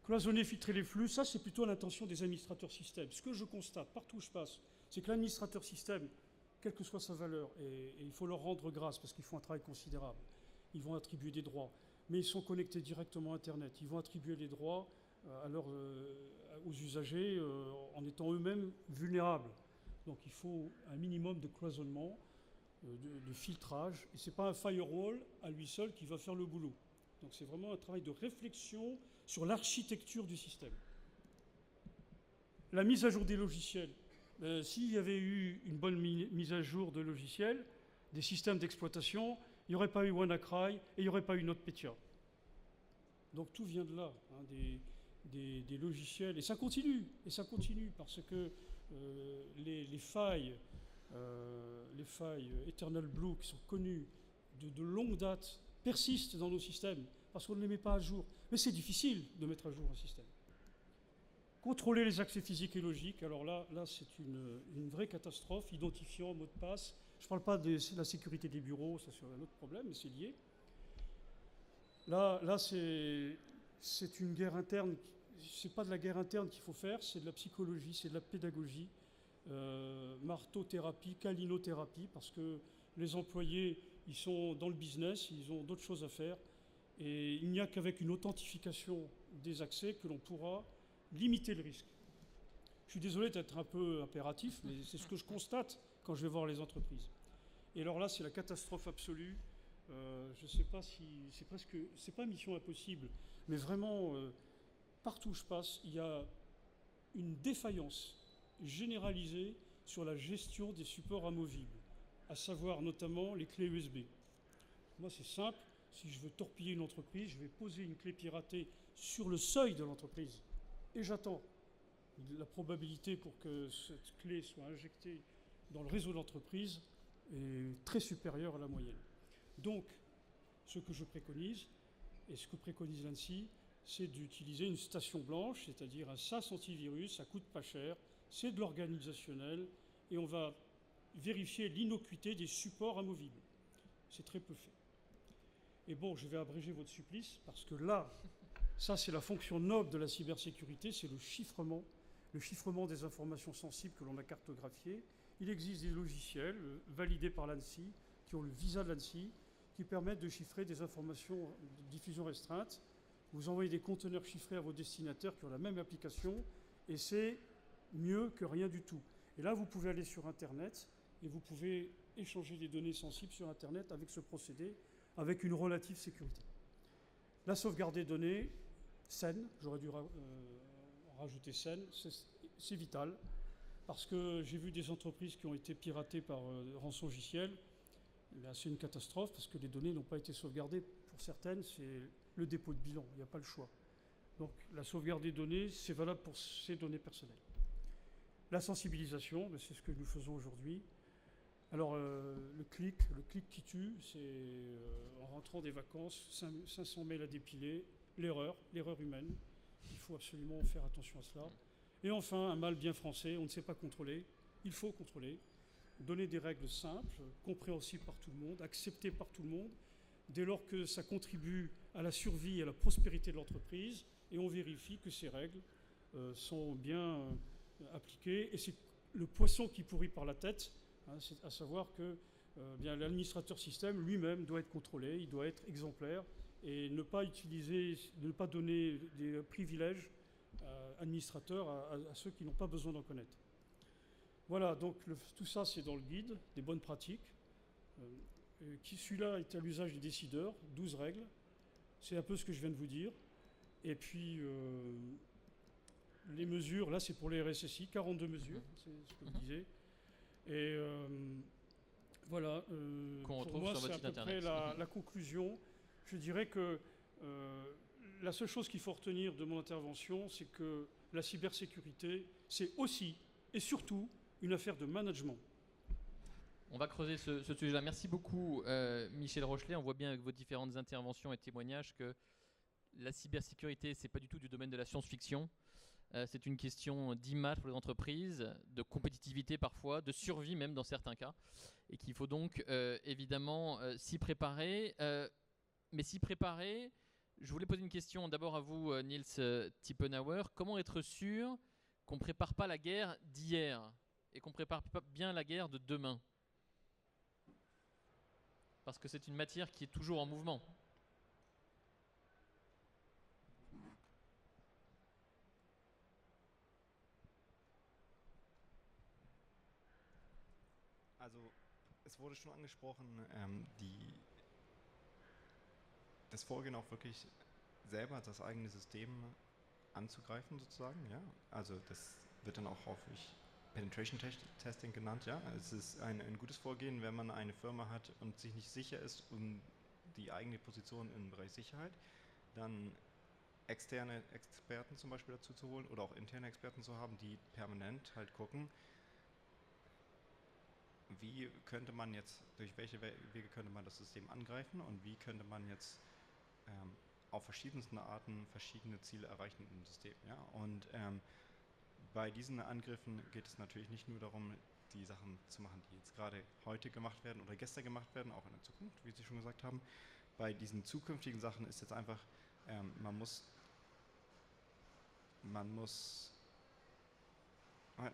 Cloisonner, filtrer les flux, ça, c'est plutôt l'intention des administrateurs système. Ce que je constate partout où je passe, c'est que l'administrateur système, quelle que soit sa valeur, et il faut leur rendre grâce parce qu'ils font un travail considérable, ils vont attribuer des droits, mais ils sont connectés directement à Internet. Ils vont attribuer les droits aux usagers en étant eux-mêmes vulnérables. Donc il faut un minimum de cloisonnement, de filtrage. Et ce n'est pas un firewall à lui seul qui va faire le boulot. Donc c'est vraiment un travail de réflexion sur l'architecture du système. La mise à jour des logiciels. S'il y avait eu une bonne mise à jour de logiciels, des systèmes d'exploitation, il n'y aurait pas eu WannaCry et il n'y aurait pas eu NotPetya. Donc tout vient de là, hein, des logiciels. Et ça continue parce que les failles Eternal Blue qui sont connues de longue date persistent dans nos systèmes parce qu'on ne les met pas à jour. Mais c'est difficile de mettre à jour un système. Contrôler les accès physiques et logiques, alors là c'est une vraie catastrophe, identifiant, mot de passe. Je ne parle pas de la sécurité des bureaux, ça c'est un autre problème, mais c'est lié. Là c'est une guerre interne, c'est pas de la guerre interne qu'il faut faire, c'est de la psychologie, c'est de la pédagogie. marteau-thérapie, calinothérapie, parce que les employés, ils sont dans le business, ils ont d'autres choses à faire. Et il n'y a qu'avec une authentification des accès que l'on pourra limiter le risque. Je suis désolé d'être un peu impératif, mais c'est ce que je constate quand je vais voir les entreprises. Et alors là, c'est la catastrophe absolue. Je ne sais pas si c'est pas mission impossible, mais vraiment, partout où je passe, il y a une défaillance généralisée sur la gestion des supports amovibles, à savoir notamment les clés USB. Moi, c'est simple. Si je veux torpiller une entreprise, je vais poser une clé piratée sur le seuil de l'entreprise. Et j'attends. La probabilité pour que cette clé soit injectée dans le réseau de l'entreprise est très supérieure à la moyenne. Donc, ce que je préconise, et ce que préconise l'ANSSI, c'est d'utiliser une station blanche, c'est-à-dire un SaaS antivirus, ça coûte pas cher, c'est de l'organisationnel, et on va vérifier l'innocuité des supports amovibles. C'est très peu fait. Et bon, je vais abréger votre supplice, parce que là, ça c'est la fonction noble de la cybersécurité, c'est le chiffrement des informations sensibles que l'on a cartographiées. Il existe des logiciels validés par l'ANSSI, qui ont le visa de l'ANSSI, qui permettent de chiffrer des informations de diffusion restreinte. Vous envoyez des conteneurs chiffrés à vos destinataires qui ont la même application, et c'est mieux que rien du tout. Et là, vous pouvez aller sur Internet, et vous pouvez échanger des données sensibles sur Internet avec ce procédé, avec une relative sécurité. La sauvegarde des données, SEN, j'aurais dû rajouter SEN, c'est vital, parce que j'ai vu des entreprises qui ont été piratées par rançongiciel. C'est une catastrophe, parce que les données n'ont pas été sauvegardées. Pour certaines, c'est le dépôt de bilan, il n'y a pas le choix. Donc la sauvegarde des données, c'est valable pour ces données personnelles. La sensibilisation, c'est ce que nous faisons aujourd'hui. Alors, le clic qui tue, c'est en rentrant des vacances, 500 mails à dépiler, l'erreur humaine. Il faut absolument faire attention à cela. Et enfin, un mal bien français, on ne sait pas contrôler, il faut contrôler. Donner des règles simples, compréhensibles par tout le monde, acceptées par tout le monde, dès lors que ça contribue à la survie et à la prospérité de l'entreprise, et on vérifie que ces règles sont bien appliquées. Et c'est le poisson qui pourrit par la tête. C'est à savoir que l'administrateur système lui-même doit être contrôlé, il doit être exemplaire et ne pas donner des privilèges administrateurs à ceux qui n'ont pas besoin d'en connaître. Voilà, donc tout ça c'est dans le guide des bonnes pratiques. Celui-là est à l'usage des décideurs, 12 règles. C'est un peu ce que je viens de vous dire. Et puis les mesures, là c'est pour les RSSI, 42 mesures, c'est ce que vous disiez. Et voilà, pour moi c'est à peu près la conclusion. Je dirais que la seule chose qu'il faut retenir de mon intervention, c'est que la cybersécurité, c'est aussi et surtout une affaire de management. On va creuser ce sujet-là. Merci beaucoup Michel Rochelet. On voit bien avec vos différentes interventions et témoignages que la cybersécurité, c'est pas du tout du domaine de la science-fiction. C'est une question d'image pour les entreprises, de compétitivité parfois, de survie même dans certains cas, et qu'il faut donc évidemment s'y préparer. Mais s'y préparer, je voulais poser une question d'abord à vous, Niels Tippenauer. Comment être sûr qu'on ne prépare pas la guerre d'hier et qu'on ne prépare pas bien la guerre de demain? Parce que c'est une matière qui est toujours en mouvement. Also, es wurde schon angesprochen, das Vorgehen auch wirklich selber das eigene System anzugreifen sozusagen, ja. Also das wird dann auch häufig Penetration Testing genannt, ja. Es ist ein gutes Vorgehen, wenn man eine Firma hat und sich nicht sicher ist um die eigene Position im Bereich Sicherheit, dann externe Experten zum Beispiel dazu zu holen oder auch interne Experten zu haben, die permanent halt gucken, wie könnte man jetzt, durch welche Wege könnte man das System angreifen und wie könnte man jetzt auf verschiedensten Arten verschiedene Ziele erreichen im System. Ja? Und bei diesen Angriffen geht es natürlich nicht nur darum, die Sachen zu machen, die jetzt gerade heute gemacht werden oder gestern gemacht werden, auch in der Zukunft, wie Sie schon gesagt haben. Bei diesen zukünftigen Sachen ist jetzt einfach, man muss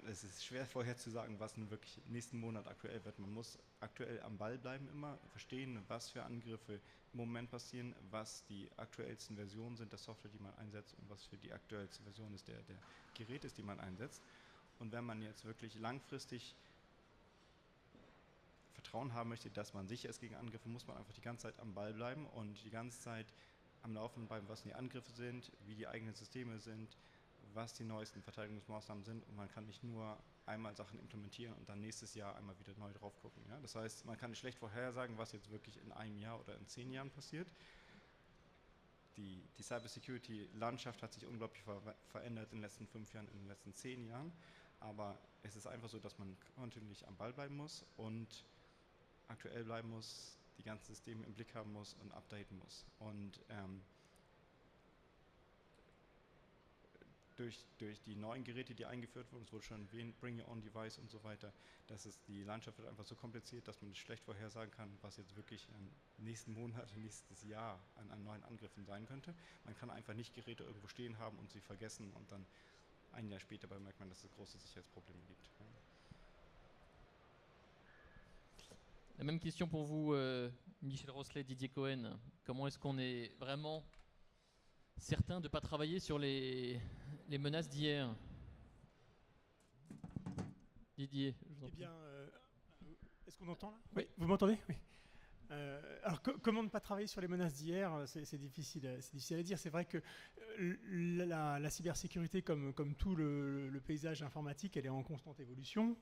Es ist schwer vorherzusagen, was nun wirklich nächsten Monat aktuell wird. Man muss aktuell am Ball bleiben immer, verstehen, was für Angriffe im Moment passieren, was die aktuellsten Versionen sind der Software, die man einsetzt und was für die aktuellste Version ist der Gerät ist, die man einsetzt. Und wenn man jetzt wirklich langfristig Vertrauen haben möchte, dass man sicher ist gegen Angriffe, muss man einfach die ganze Zeit am Ball bleiben und die ganze Zeit am Laufen bleiben, was die Angriffe sind, wie die eigenen Systeme sind, was die neuesten Verteidigungsmaßnahmen sind, und man kann nicht nur einmal Sachen implementieren und dann nächstes Jahr einmal wieder neu drauf gucken. Ja? Das heißt, man kann nicht schlecht vorhersagen, was jetzt wirklich in einem Jahr oder in 10 Jahren passiert. Die Cybersecurity-Landschaft hat sich unglaublich verändert in den letzten 5 Jahren, in den letzten 10 Jahren, aber es ist einfach so, dass man kontinuierlich am Ball bleiben muss und aktuell bleiben muss, die ganzen Systeme im Blick haben muss und updaten muss. Und durch die neuen Geräte, die eingeführt wurden, es wurde schon erwähnt, Bring Your Own Device und so weiter, die Landschaft wird einfach so kompliziert, dass man schlecht vorhersagen kann, was jetzt wirklich im nächsten Monat, nächstes Jahr an neuen Angriffen sein könnte. Man kann einfach nicht Geräte irgendwo stehen haben und sie vergessen und dann ein Jahr später bemerkt man, dass es große Sicherheitsprobleme gibt. Ja. La même question pour vous, Michel Rosselet, Didier Cohen. Comment est-ce qu'on est vraiment certain de ne pas travailler sur les menaces d'hier? Didier, je vous en prie. Eh bien, est-ce qu'on entend là? Oui, vous m'entendez? Oui. Alors, comment ne pas travailler sur les menaces d'hier? C'est difficile à dire. C'est vrai que la cybersécurité, comme tout le paysage informatique, elle est en constante évolution.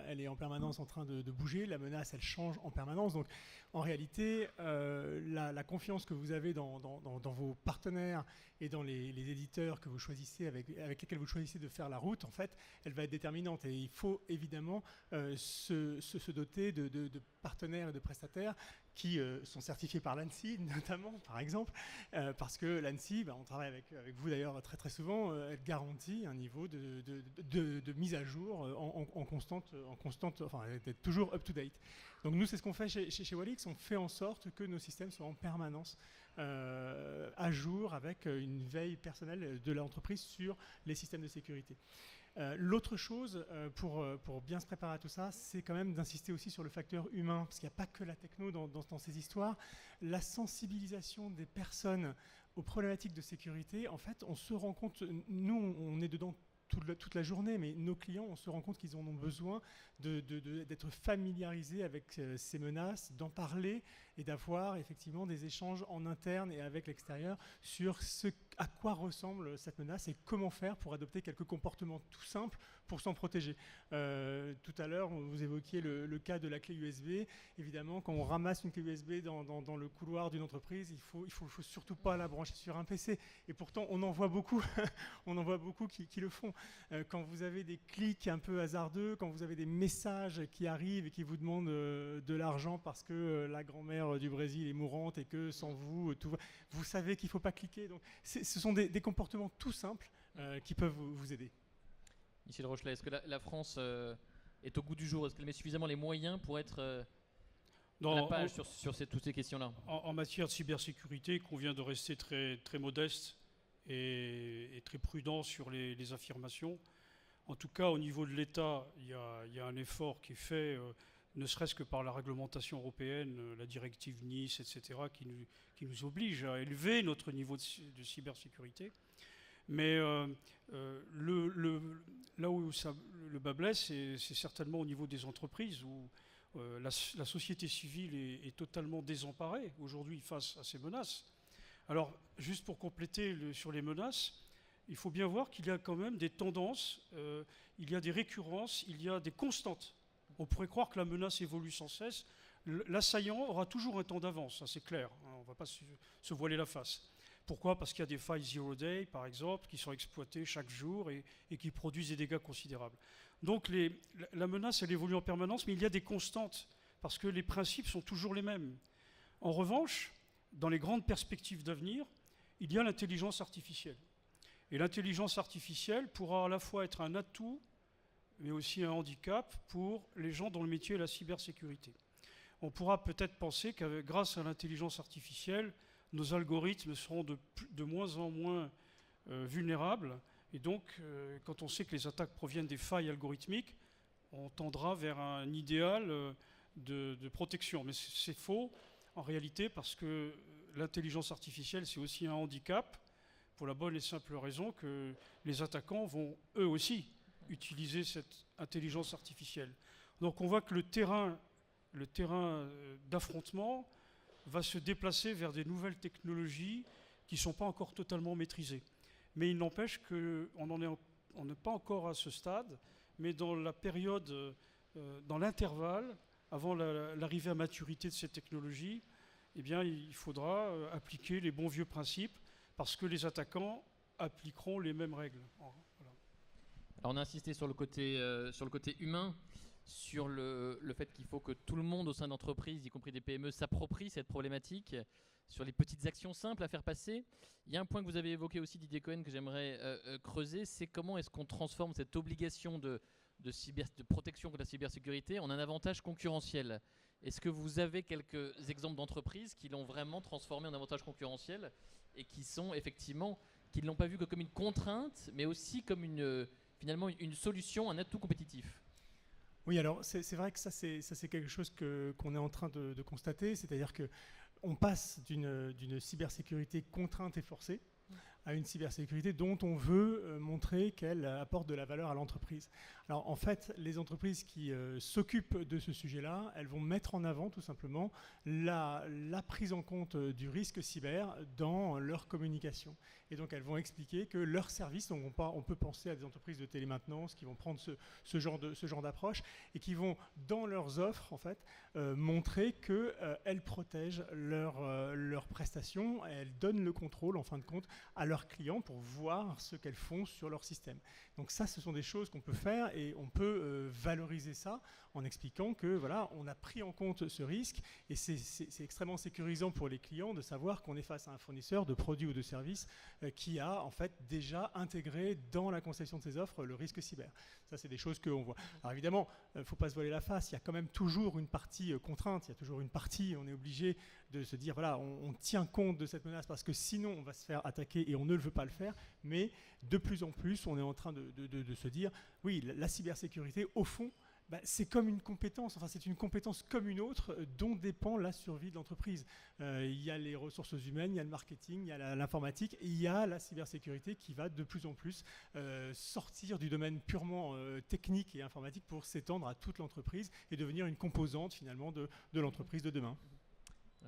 Elle est en permanence en train de bouger. La menace, elle change en permanence. Donc, en réalité, la confiance que vous avez dans vos partenaires et dans les éditeurs que vous choisissez, avec lesquels vous choisissez de faire la route, en fait, elle va être déterminante. Et il faut évidemment se doter de partenaires et de prestataires qui sont certifiés par l'ANSSI, notamment, par exemple, parce que l'ANSSI, on travaille avec vous d'ailleurs très souvent, elle garantit un niveau de mise à jour en constante, enfin, d'être toujours up-to-date. Donc nous, c'est ce qu'on fait chez Walix, on fait en sorte que nos systèmes soient en permanence à jour avec une veille personnelle de l'entreprise sur les systèmes de sécurité. L'autre chose, pour bien se préparer à tout ça, c'est quand même d'insister aussi sur le facteur humain, parce qu'il n'y a pas que la techno dans ces histoires. La sensibilisation des personnes aux problématiques de sécurité, en fait, on se rend compte, nous, on est dedans toute la journée, mais nos clients, on se rend compte qu'ils en ont besoin d'être familiarisés avec ces menaces, d'en parler et d'avoir effectivement des échanges en interne et avec l'extérieur sur à quoi ressemble cette menace et comment faire pour adopter quelques comportements tout simples pour s'en protéger. Tout à l'heure, vous évoquiez le cas de la clé USB. Évidemment, quand on ramasse une clé USB dans le couloir d'une entreprise, il faut surtout pas la brancher sur un PC. Et pourtant, on en voit beaucoup, on en voit beaucoup qui le font. Quand vous avez des clics un peu hasardeux, quand vous avez des messages qui arrivent et qui vous demandent de l'argent parce que la grand-mère du Brésil est mourante et que sans vous, vous savez qu'il ne faut pas cliquer. Donc, ce sont des comportements tout simples qui peuvent vous aider. Michel Rochelet, est-ce que la France est au goût du jour? Est-ce qu'elle met suffisamment les moyens pour être à la page sur toutes ces questions-là? En matière de cybersécurité, il convient de rester très, très modeste et très prudent sur les affirmations. En tout cas, au niveau de l'État, il y a un effort qui est fait, ne serait-ce que par la réglementation européenne, la directive Nice, etc., qui nous oblige à élever notre niveau de cybersécurité. Mais là où le bas blesse, c'est certainement au niveau des entreprises où la société civile est totalement désemparée aujourd'hui face à ces menaces. Alors, juste pour compléter sur les menaces, il faut bien voir qu'il y a quand même des tendances, il y a des récurrences, il y a des constantes. On pourrait croire que la menace évolue sans cesse. L'assaillant aura toujours un temps d'avance, ça c'est clair, hein, on ne va pas se voiler la face. Pourquoi? Parce qu'il y a des failles zero day, par exemple, qui sont exploitées chaque jour et qui produisent des dégâts considérables. Donc la menace, elle évolue en permanence, mais il y a des constantes, parce que les principes sont toujours les mêmes. En revanche, dans les grandes perspectives d'avenir, il y a l'intelligence artificielle. Et l'intelligence artificielle pourra à la fois être un atout, mais aussi un handicap pour les gens dont le métier est la cybersécurité. On pourra peut-être penser que grâce à l'intelligence artificielle, nos algorithmes seront de moins en moins vulnérables Et donc, quand on sait que les attaques proviennent des failles algorithmiques, on tendra vers un idéal de protection. Mais c'est faux, en réalité, parce que l'intelligence artificielle, c'est aussi un handicap, pour la bonne et simple raison que les attaquants vont, eux aussi, utiliser cette intelligence artificielle. Donc on voit que le terrain d'affrontement va se déplacer vers des nouvelles technologies qui ne sont pas encore totalement maîtrisées. Mais il n'empêche qu'on n'est pas encore à ce stade, mais dans la période, dans l'intervalle, avant l'arrivée à maturité de ces technologies, eh bien, il faudra appliquer les bons vieux principes parce que les attaquants appliqueront les mêmes règles. Voilà. Alors on a insisté sur le côté humain, sur le fait qu'il faut que tout le monde au sein d'entreprises, y compris des PME, s'approprie cette problématique, sur les petites actions simples à faire passer. Il y a un point que vous avez évoqué aussi, Didier Cohen, que j'aimerais creuser, c'est comment est-ce qu'on transforme cette obligation de protection contre la cybersécurité en un avantage concurrentiel. Est-ce que vous avez quelques exemples d'entreprises qui l'ont vraiment transformé en avantage concurrentiel et qui sont effectivement, qui ne l'ont pas vu que comme une contrainte, mais aussi comme finalement une solution, un atout compétitif? Oui, alors c'est vrai que ça c'est quelque chose qu'on est en train de constater, c'est-à-dire qu'on passe d'une cybersécurité contrainte et forcée à une cybersécurité dont on veut montrer qu'elle apporte de la valeur à l'entreprise. Alors en fait, les entreprises qui s'occupent de ce sujet-là, elles vont mettre en avant tout simplement la prise en compte du risque cyber dans leur communication. Et donc elles vont expliquer que leurs services, donc on peut penser à des entreprises de télémaintenance qui vont prendre ce genre d'approche et qui vont dans leurs offres en fait montrer qu'elles protègent leurs prestations et elles donnent le contrôle en fin de compte à leurs clients pour voir ce qu'elles font sur leur système. Donc ça, ce sont des choses qu'on peut faire et on peut valoriser ça en expliquant que voilà, on a pris en compte ce risque et c'est extrêmement sécurisant pour les clients de savoir qu'on est face à un fournisseur de produits ou de services qui a en fait déjà intégré dans la conception de ses offres le risque cyber. Ça, c'est des choses qu'on voit. Alors évidemment, il ne faut pas se voiler la face, il y a quand même toujours une partie contrainte, il y a toujours une partie, on est obligé de se dire, voilà, on tient compte de cette menace parce que sinon on va se faire attaquer et on ne veut pas le faire, mais de plus en plus, on est en train de se dire, oui, la cybersécurité, au fond, c'est comme une compétence, enfin c'est une compétence comme une autre dont dépend la survie de l'entreprise. Il y a les ressources humaines, il y a le marketing, il y a l'informatique, et il y a la cybersécurité qui va de plus en plus sortir du domaine purement technique et informatique pour s'étendre à toute l'entreprise et devenir une composante finalement de l'entreprise de demain.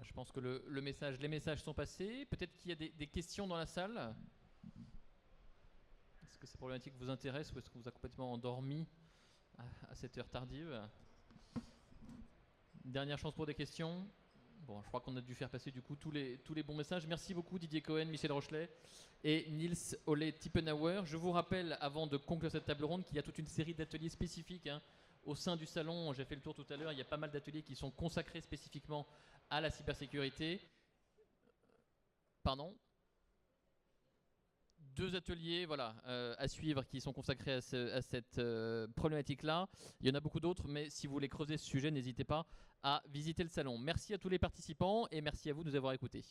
Je pense que les messages sont passés. Peut-être qu'il y a des questions dans la salle. Est-ce que ces problématiques vous intéressent ou est-ce qu'on vous a complètement endormi à cette heure tardive? Dernière chance pour des questions. Bon, je crois qu'on a dû faire passer du coup tous les bons messages. Merci beaucoup Didier Cohen, Michel Rochelet et Niels Ole Tippenauer. Je vous rappelle, avant de conclure cette table ronde, qu'il y a toute une série d'ateliers spécifiques au sein du salon. J'ai fait le tour tout à l'heure. Il y a pas mal d'ateliers qui sont consacrés spécifiquement à la cybersécurité. Pardon ? 2 ateliers à suivre qui sont consacrés à cette problématique-là. Il y en a beaucoup d'autres, mais si vous voulez creuser ce sujet, n'hésitez pas à visiter le salon. Merci à tous les participants et merci à vous de nous avoir écoutés.